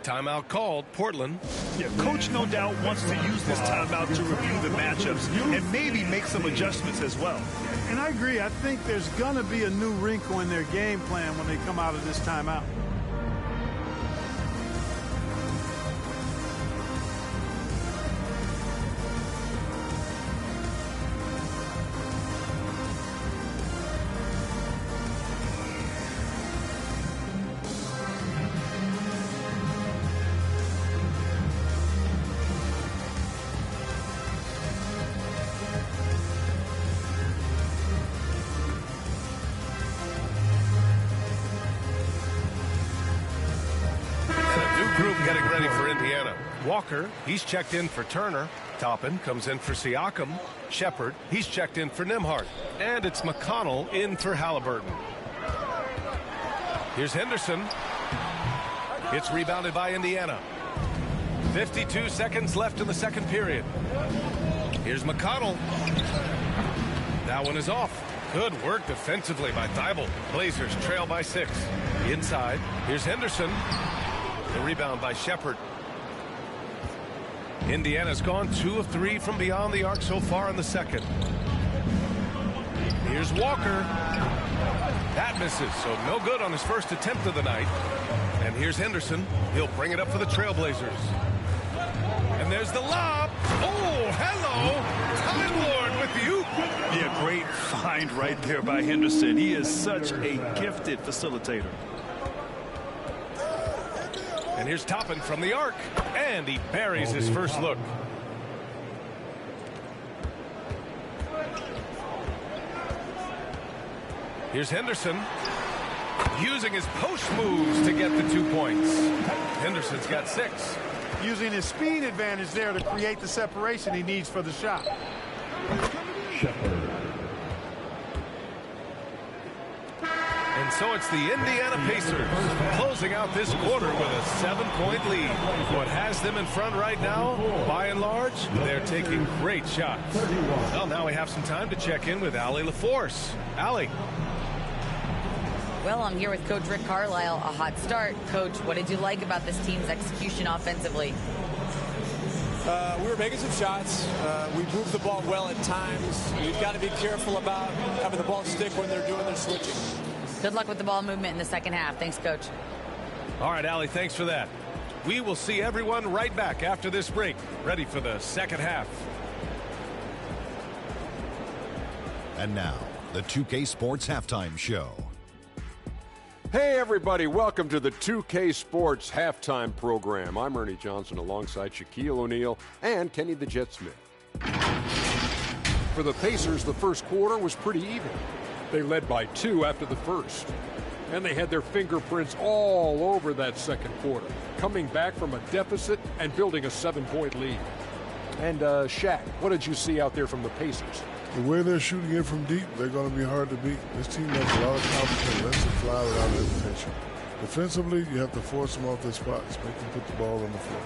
Timeout called, Portland. Yeah, coach no doubt wants to use this timeout to review the matchups and maybe make some adjustments as well. And I agree. I think there's going to be a new wrinkle in their game plan when they come out of this timeout. Getting ready for Indiana. Walker, he's checked in for Turner. Toppin comes in for Siakam. Shepard, he's checked in for Nembhard. And it's McConnell in for Halliburton. Here's Henderson. It's rebounded by Indiana. 52 seconds left in the second period. Here's McConnell. That one is off. Good work defensively by Thibault. Blazers trail by 6. Inside, here's Henderson. The rebound by Shepard. Indiana's gone 2 of 3 from beyond the arc so far in the second. Here's Walker. That misses, so no good on his first attempt of the night. And here's Henderson. He'll bring it up for the Trailblazers. And there's the lob. Oh, hello. Time Lord with you. Yeah, great find right there by Henderson. He is such a gifted facilitator. And here's Toppin from the arc, and he buries his first look. Here's Henderson using his post moves to get the 2 points. Henderson's got 6. Using his speed advantage there to create the separation he needs for the shot. And so it's the Indiana Pacers closing out this quarter with a 7-point lead. What has them in front right now, by and large, they're taking great shots. Well, now we have some time to check in with Allie LaForce. Allie. Well, I'm here with Coach Rick Carlisle. A hot start. Coach, what did you like about this team's execution offensively? We were making some shots. We moved the ball well at times. We've got to be careful about having the ball stick when they're doing their switching. Good luck with the ball movement in the second half. Thanks, Coach. All right, Allie, thanks for that. We will see everyone right back after this break, ready for the second half. And now, the 2K Sports Halftime Show. Hey, everybody. Welcome to the 2K Sports Halftime Program. I'm Ernie Johnson alongside Shaquille O'Neal and Kenny the Jet Smith. For the Pacers, the first quarter was pretty even. They led by 2 after the first. And they had their fingerprints all over that second quarter, coming back from a deficit and building a 7-point lead. And, Shaq, what did you see out there from the Pacers? The way they're shooting it from deep, they're going to be hard to beat. This team has a lot of confidence and lets it fly without hesitation. Defensively, you have to force them off their spots, make them put the ball on the floor.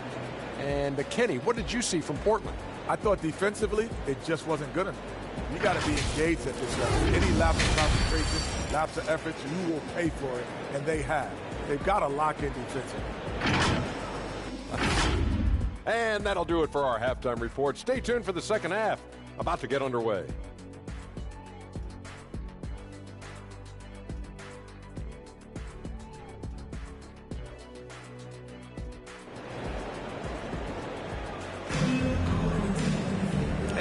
And, Kenny, what did you see from Portland? I thought defensively, it just wasn't good enough. You got to be engaged at this level. Any lapse of concentration, lapse of effort, you will pay for it, and they have. They've got to lock in defensively. And that'll do it for our halftime report. Stay tuned for the second half. About to get underway.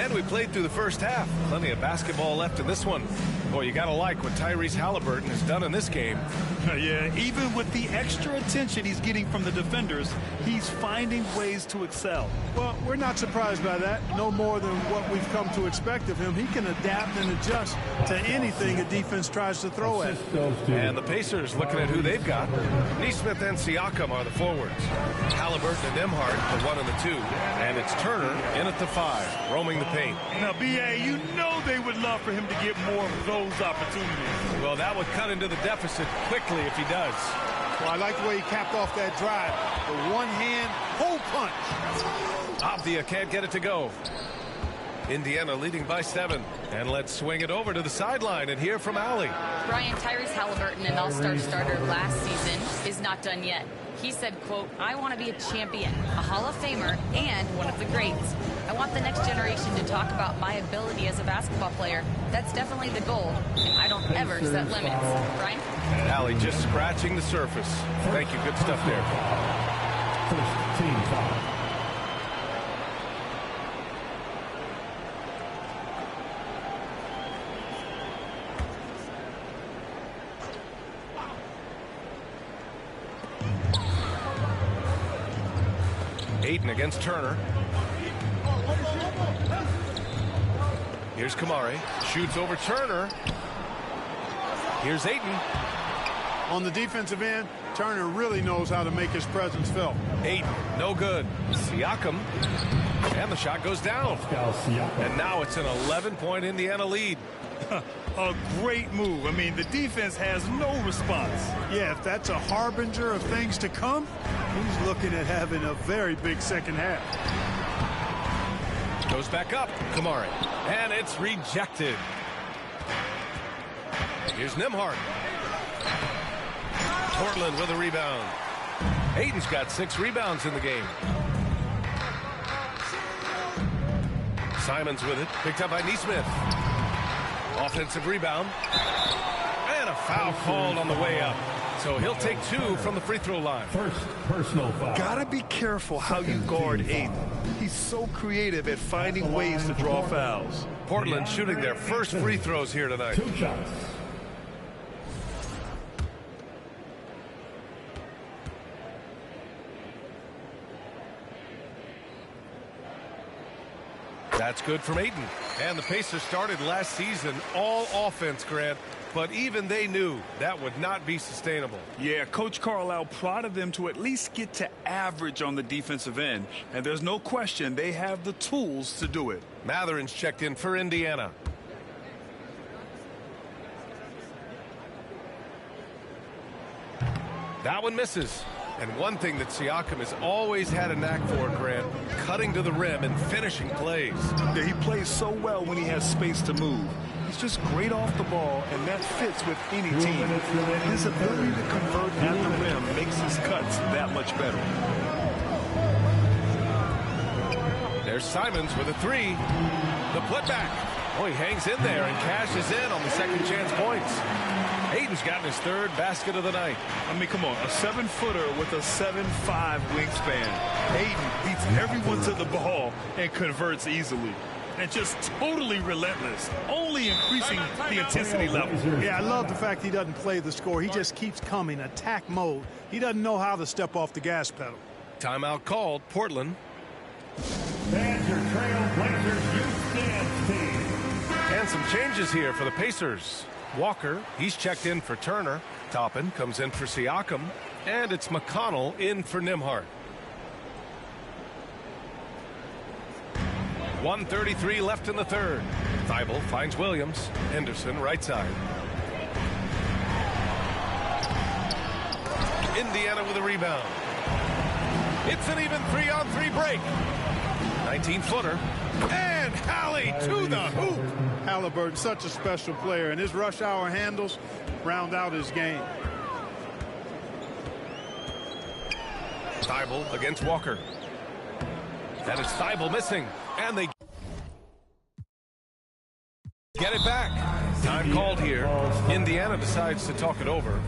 And we played through the first half. Plenty of basketball left in this one. Boy, you got to like what Tyrese Halliburton has done in this game. Yeah, even with the extra attention he's getting from the defenders, he's finding ways to excel. Well, we're not surprised by that. No more than what we've come to expect of him. He can adapt and adjust to anything a defense tries to throw at. And the Pacers looking at who they've got. Nesmith and Siakam are the forwards. Halliburton and Nembhard, the 1 and the 2. And it's Turner in at the 5, roaming the paint. Now, B.A., you know they would love for him to get more of those opportunities. Well, that would cut into the deficit quickly if he does. Well, I like the way he capped off that drive. The one-hand hole punch. Avdia can't get it to go. Indiana leading by 7. And let's swing it over to the sideline and hear from Allie. Brian, Tyrese Halliburton, an all-star starter last season, is not done yet. He said, quote, "I want to be a champion, a Hall of Famer, and one of the greats. I want the next generation to talk about my ability as a basketball player. That's definitely the goal, and I don't ever set limits." Brian? Allie just scratching the surface. Thank you. Good stuff there. First team foul. Ayton against Turner. Here's Kamari. Shoots over Turner. Here's Ayton. On the defensive end, Turner really knows how to make his presence felt. Ayton, no good. Siakam. And the shot goes down. And now it's an 11-point Indiana lead. A great move. I mean, the defense has no response. Yeah, if that's a harbinger of things to come, he's looking at having a very big second half. Goes back up, Kamari. And it's rejected. Here's Nembhard. Portland with a rebound. Ayton's got 6 rebounds in the game. Simons with it. Picked up by Nesmith. Offensive rebound. And a foul called on the way up. So he'll take 2 from the free throw line. First personal foul. Gotta be careful how you guard Ayton. He's so creative at finding ways to draw fouls. Portland shooting their first free throws here tonight. 2 shots. That's good from Ayton. And the Pacers started last season all offense, Grant, but even they knew that would not be sustainable. Yeah, Coach Carlisle prodded them to at least get to average on the defensive end, and there's no question they have the tools to do it. Matherin's checked in for Indiana. That one misses. And one thing that Siakam has always had a knack for, Grant, cutting to the rim and finishing plays. Yeah, he plays so well when he has space to move. He's just great off the ball, and that fits with any team. His ability to convert at the rim makes his cuts that much better. There's Simons with a 3. The putback. Oh, he hangs in there and cashes in on the second chance points. Ayton's gotten his 3rd basket of the night. I mean, come on, a 7-footer with a 7'5" wingspan. Ayton beats everyone to the ball and converts easily. And just totally relentless, only increasing the intensity level. Yeah, I love the fact he doesn't play the score. He just keeps coming, attack mode. He doesn't know how to step off the gas pedal. Timeout called, Portland. And your Trailblazers youth dance team. And some changes here for the Pacers. Walker, he's checked in for Turner. Toppin comes in for Siakam. And it's McConnell in for Nembhard. 1:33 left in the 3rd. Thibault finds Williams. Henderson right side. Indiana with a rebound. It's an even 3-on-3 break. 19-footer. And Hallie to the hoop. Halliburton, such a special player, and his rush hour handles round out his game. Thibault against Walker. And it's Thibault missing. And they get it back. Time called here. Indiana decides to talk it over.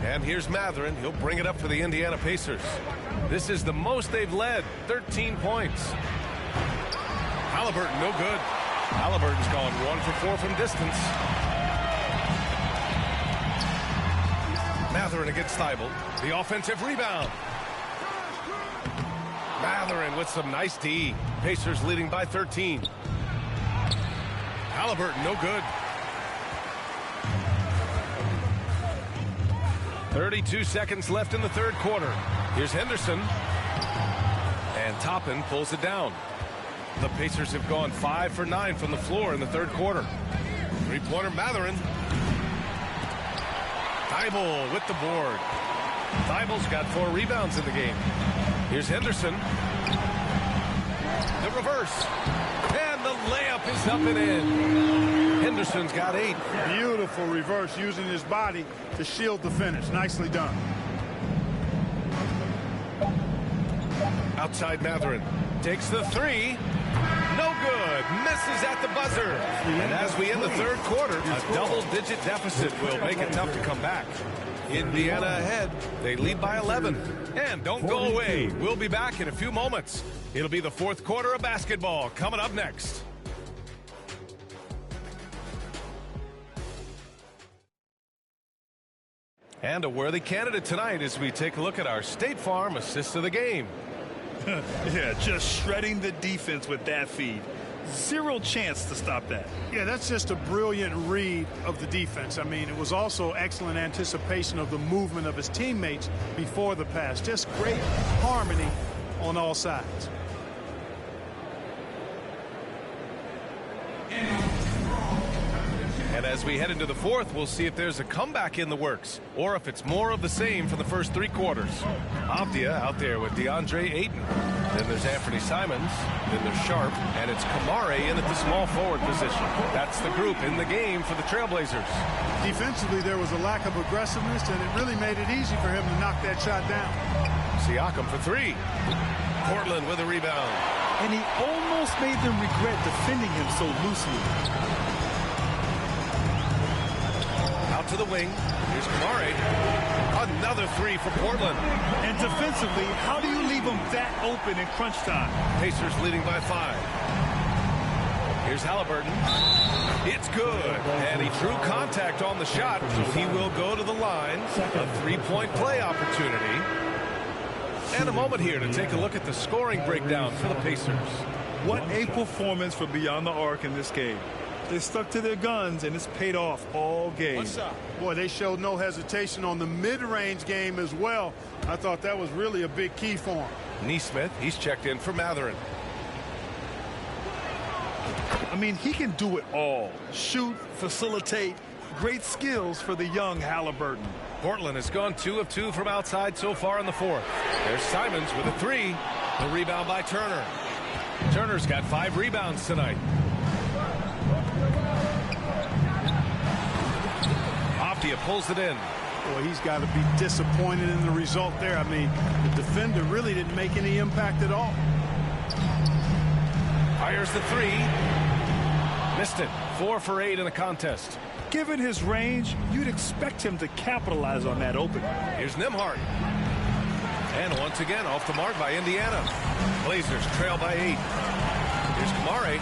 And here's Matherin. He'll bring it up for the Indiana Pacers. This is the most they've led, 13 points. Halliburton, no good. Halliburton's gone 1 for 4 from distance. Matherin against Thibault. The offensive rebound. Matherin with some nice D. Pacers leading by 13. Halliburton, no good. 32 seconds left in the third quarter. Here's Henderson. And Toppin pulls it down. The Pacers have gone 5 for 9 from the floor in the third quarter. Three-pointer Matherin. Thibault with the board. Thibault's got 4 rebounds in the game. Here's Henderson. The reverse. And the layup is up and in. Henderson's got 8. Beautiful reverse, using his body to shield the finish. Nicely done. Outside Matherin. Takes the 3. No good. Misses at the buzzer. And as we end the third quarter, a double-digit deficit will make it tough to come back. Indiana ahead. They lead by 11. And don't go away. We'll be back in a few moments. It'll be the fourth quarter of basketball coming up next. And a worthy candidate tonight as we take a look at our State Farm assist of the game. Yeah, just shredding the defense with that feed. Zero chance to stop that. Yeah, that's just a brilliant read of the defense. I mean, it was also excellent anticipation of the movement of his teammates before the pass. Just great harmony on all sides. And as we head into the fourth, we'll see if there's a comeback in the works or if it's more of the same for the first 3 quarters. Avdia out there with DeAndre Ayton. Then there's Anthony Simons. Then there's Sharp. And it's Kamare in at the small forward position. That's the group in the game for the Trailblazers. Defensively, there was a lack of aggressiveness, and it really made it easy for him to knock that shot down. Siakam for 3. Portland with a rebound. And he almost made them regret defending him so loosely. Out to the wing. Here's Kamare. Another 3 for Portland. And defensively, how do you leave them that open in crunch time? Pacers leading by 5. Here's Halliburton. It's good. And he drew contact on the shot, so he will go to the line. A 3-point play opportunity. And a moment here to take a look at the scoring breakdown for the Pacers. What a performance for Beyond the Arc in this game. They stuck to their guns, and it's paid off all game. Boy, they showed no hesitation on the mid-range game as well. I thought that was really a big key for him. Neesmith, he's checked in for Matherin. I mean, he can do it all. Shoot, facilitate. Great skills for the young Halliburton. Portland has gone 2 of 2 from outside so far in the fourth. There's Simons with a 3. The rebound by Turner. Turner's got 5 rebounds tonight. Avdia pulls it in. Boy, he's got to be disappointed in the result there. I mean, the defender really didn't make any impact at all. Fires the 3. Missed it. 4 for 8 in the contest. Given his range, you'd expect him to capitalize on that opening. Here's Nembhard. And once again, off the mark by Indiana. Blazers trail by 8. Here's Kamare.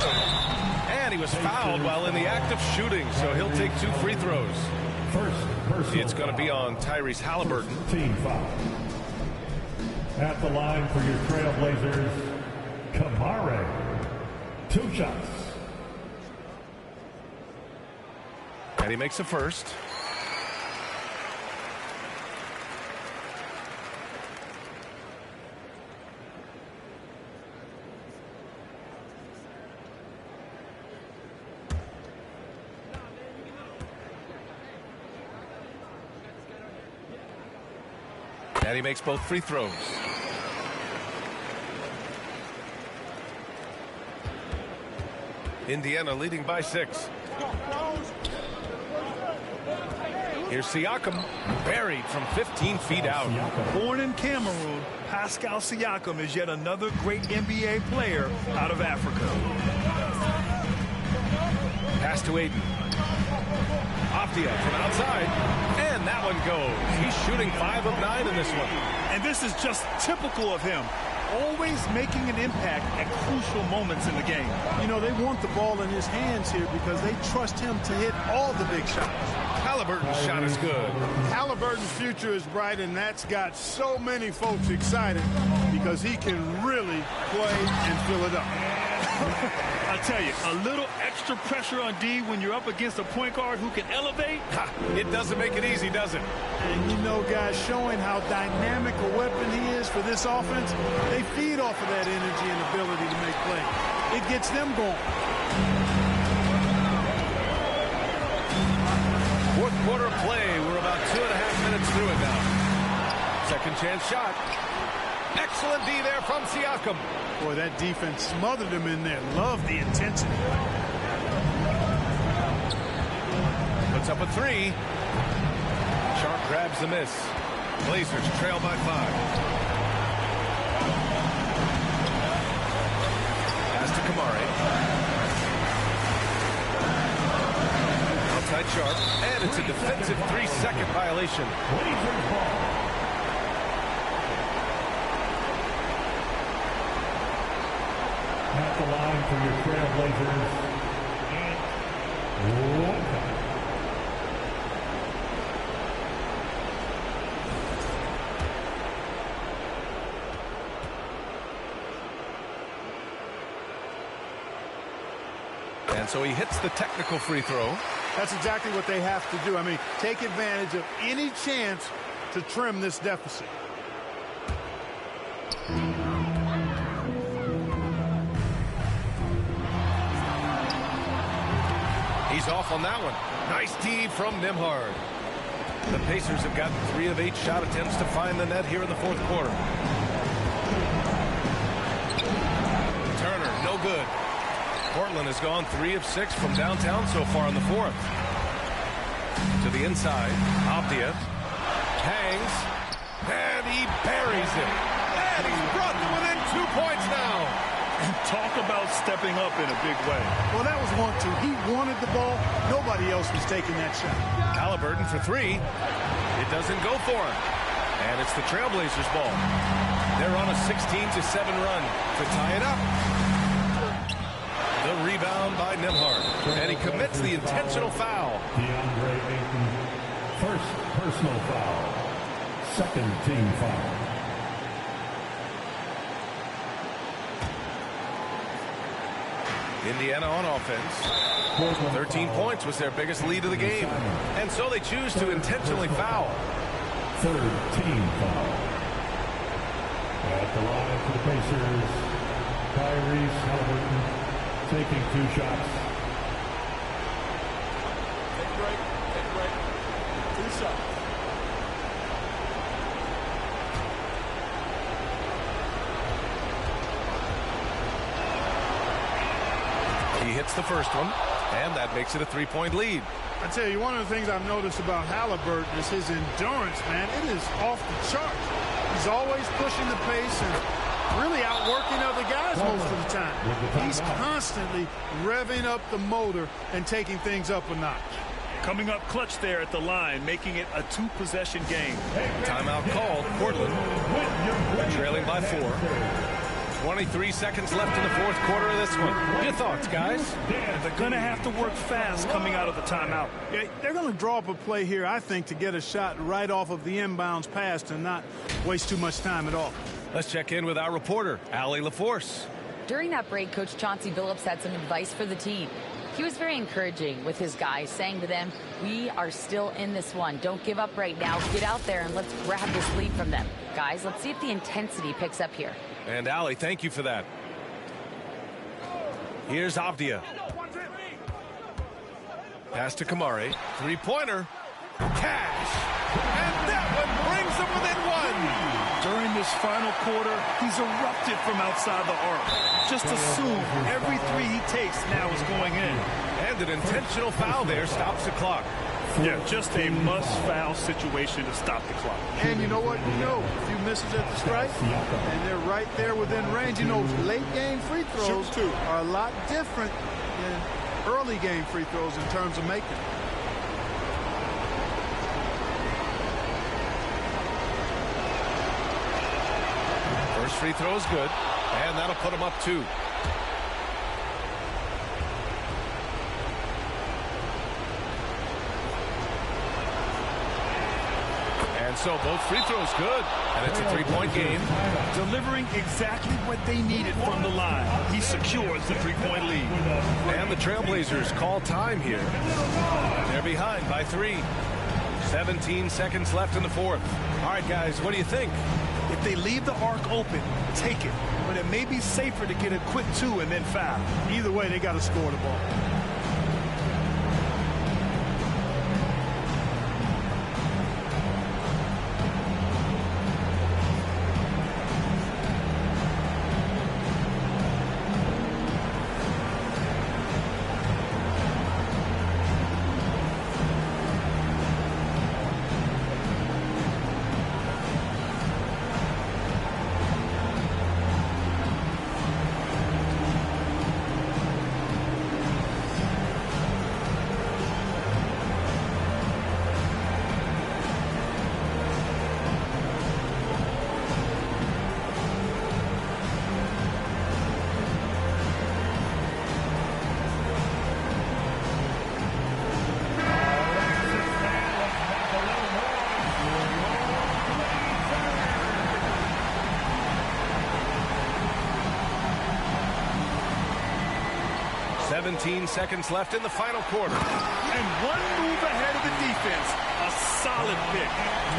And he was fouled while in the act of shooting, so he'll take 2 free throws. It's going to be on Tyrese Halliburton. Team foul. At the line for your Trailblazers, Kamare. 2 shots. And he makes a first. And he makes both free throws. Indiana leading by 6. Here's Siakam, buried from 15 feet out. Born in Cameroon, Pascal Siakam is yet another great NBA player out of Africa. Pass to Ayton. Avdia from outside, and that one goes. He's shooting 5 of 9 in this one. And this is just typical of him. Always making an impact at crucial moments in the game. You know, they want the ball in his hands here because they trust him to hit all the big shots. Halliburton's shot is good. Halliburton's future is bright, and that's got so many folks excited because he can really play and fill it up. I tell you, a little extra pressure on D when you're up against a point guard who can elevate. It doesn't make it easy, does it? And you know, guys, showing how dynamic a weapon he is for this offense, they feed off of that energy and ability to make plays. It gets them going. Fourth quarter play. We're about 2.5 minutes through it now. Second chance shot. Excellent D there from Siakam. Boy, that defense smothered him in there. Love the intensity. Puts up a 3. Sharp grabs the miss. Blazers trail by 5. Pass to Kamari. Outside Sharp. And it's a defensive 3-second violation. At the line for your Trailblazers. And so he hits the technical free throw. That's exactly what they have to do. I mean, take advantage of any chance to trim this deficit. He's off on that one. Nice D from Nembhard. The Pacers have gotten 3 of 8 shot attempts to find the net here in the fourth quarter. Turner, no good. Portland has gone 3 of 6 from downtown so far in the fourth. To the inside, Avdija hangs, and he buries it. And he's brought to within 2 points now. And talk about stepping up in a big way. Well, that was 1-2. He wanted the ball. Nobody else was taking that shot. Halliburton for 3. It doesn't go for him. And it's the Trailblazers ball. They're on a 16-7 run to tie it up. The rebound by Nembhard. And he commits the intentional foul. DeAndre Ayton, first personal foul. Second team foul. Indiana on offense. 13 points was their biggest lead of the game. And so they choose to intentionally foul. Third team foul. At the line for the Pacers, Tyrese Halliburton taking 2 shots. Take a break. 2 shots. He hits the first one, and that makes it a 3-point lead. I tell you, one of the things I've noticed about Halliburton is his endurance, man. It is off the charts. He's always pushing the pace and really outworking other guys most of the time. He's constantly revving up the motor and taking things up a notch. Coming up clutch there at the line, making it a 2-possession game. Timeout called. Portland trailing by 4. 23 seconds left in the fourth quarter of this one. Your thoughts, guys? They're going to have to work fast coming out of the timeout. Yeah, they're going to draw up a play here, I think, to get a shot right off of the inbounds pass and not waste too much time at all. Let's check in with our reporter, Allie LaForce. During that break, Coach Chauncey Billups had some advice for the team. He was very encouraging with his guys, saying to them, we are still in this one. Don't give up right now. Get out there and let's grab this lead from them. Guys, let's see if the intensity picks up here. And Allie, thank you for that. Here's Avdija. Pass to Kamari. 3-pointer. Cash. And that one brings them within 1. During this final quarter, he's erupted from outside the arc. Just assume every 3 he takes now is going in. And an intentional foul there stops the clock. Yeah, just a must-foul situation to stop the clock. And you know what? You know, a few misses at the stripe, and they're right there within range. You know, late-game free throws are a lot different than early-game free throws in terms of making. free throw is good, and that'll put him up 2. And so both free throws good, and it's a 3-point game. Delivering exactly what they needed from the line. He secures the 3-point lead. And the Trailblazers call time here. They're behind by 3. 17 seconds left in the fourth. All right, guys, what do you think? If they leave the arc open, take it. But it may be safer to get a quick 2 and then foul. Either way, they got to score the ball. Seconds left in the final quarter. And one move ahead of the defense. A solid pick.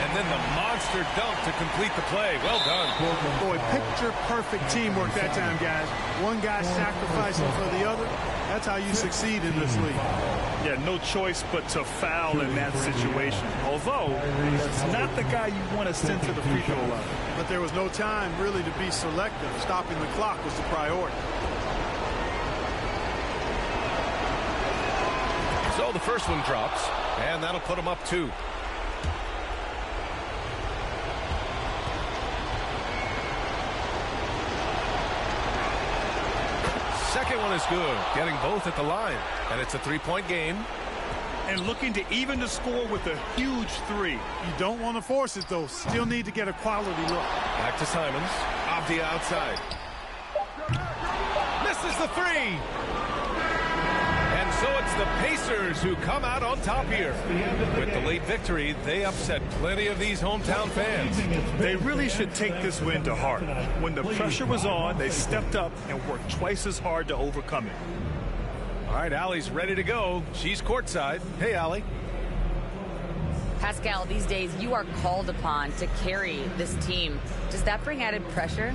And then the monster dunk to complete the play. Well done. Boy, picture-perfect teamwork that time, guys. One guy sacrificing for the other. That's how you succeed in this league. Yeah, no choice but to foul in that situation. Although, it's not the guy you want to send to the free throw line. But there was no time really to be selective. Stopping the clock was the priority. So the first one drops, and that'll put him up 2. Second one is good, getting both at the line, and it's a 3-point game. And looking to even the score with a huge 3. You don't want to force it, though. Still need to get a quality look. Back to Simons. Abdi outside. Misses the 3. So it's the Pacers who come out on top here. With the late victory, they upset plenty of these hometown fans. They really should take this win to heart. When the pressure was on, they stepped up and worked twice as hard to overcome it. All right, Allie's ready to go. She's courtside. Hey, Allie. Pascal, these days you are called upon to carry this team. Does that bring added pressure?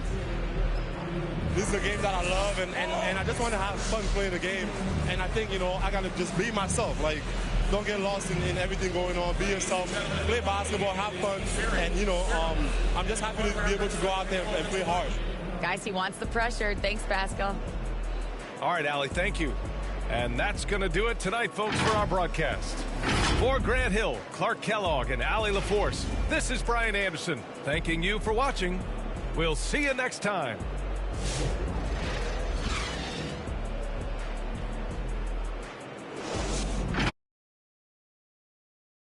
This is a game that I love, and I just want to have fun playing the game. And I think, I got to just be myself. Like, don't get lost in everything going on. Be yourself. Play basketball, have fun. And, I'm just happy to be able to go out there and play hard. Guys, he wants the pressure. Thanks, Pascal. All right, Allie, thank you. And that's going to do it tonight, folks, for our broadcast. For Grant Hill, Clark Kellogg, and Allie LaForce, this is Brian Anderson, thanking you for watching. We'll see you next time.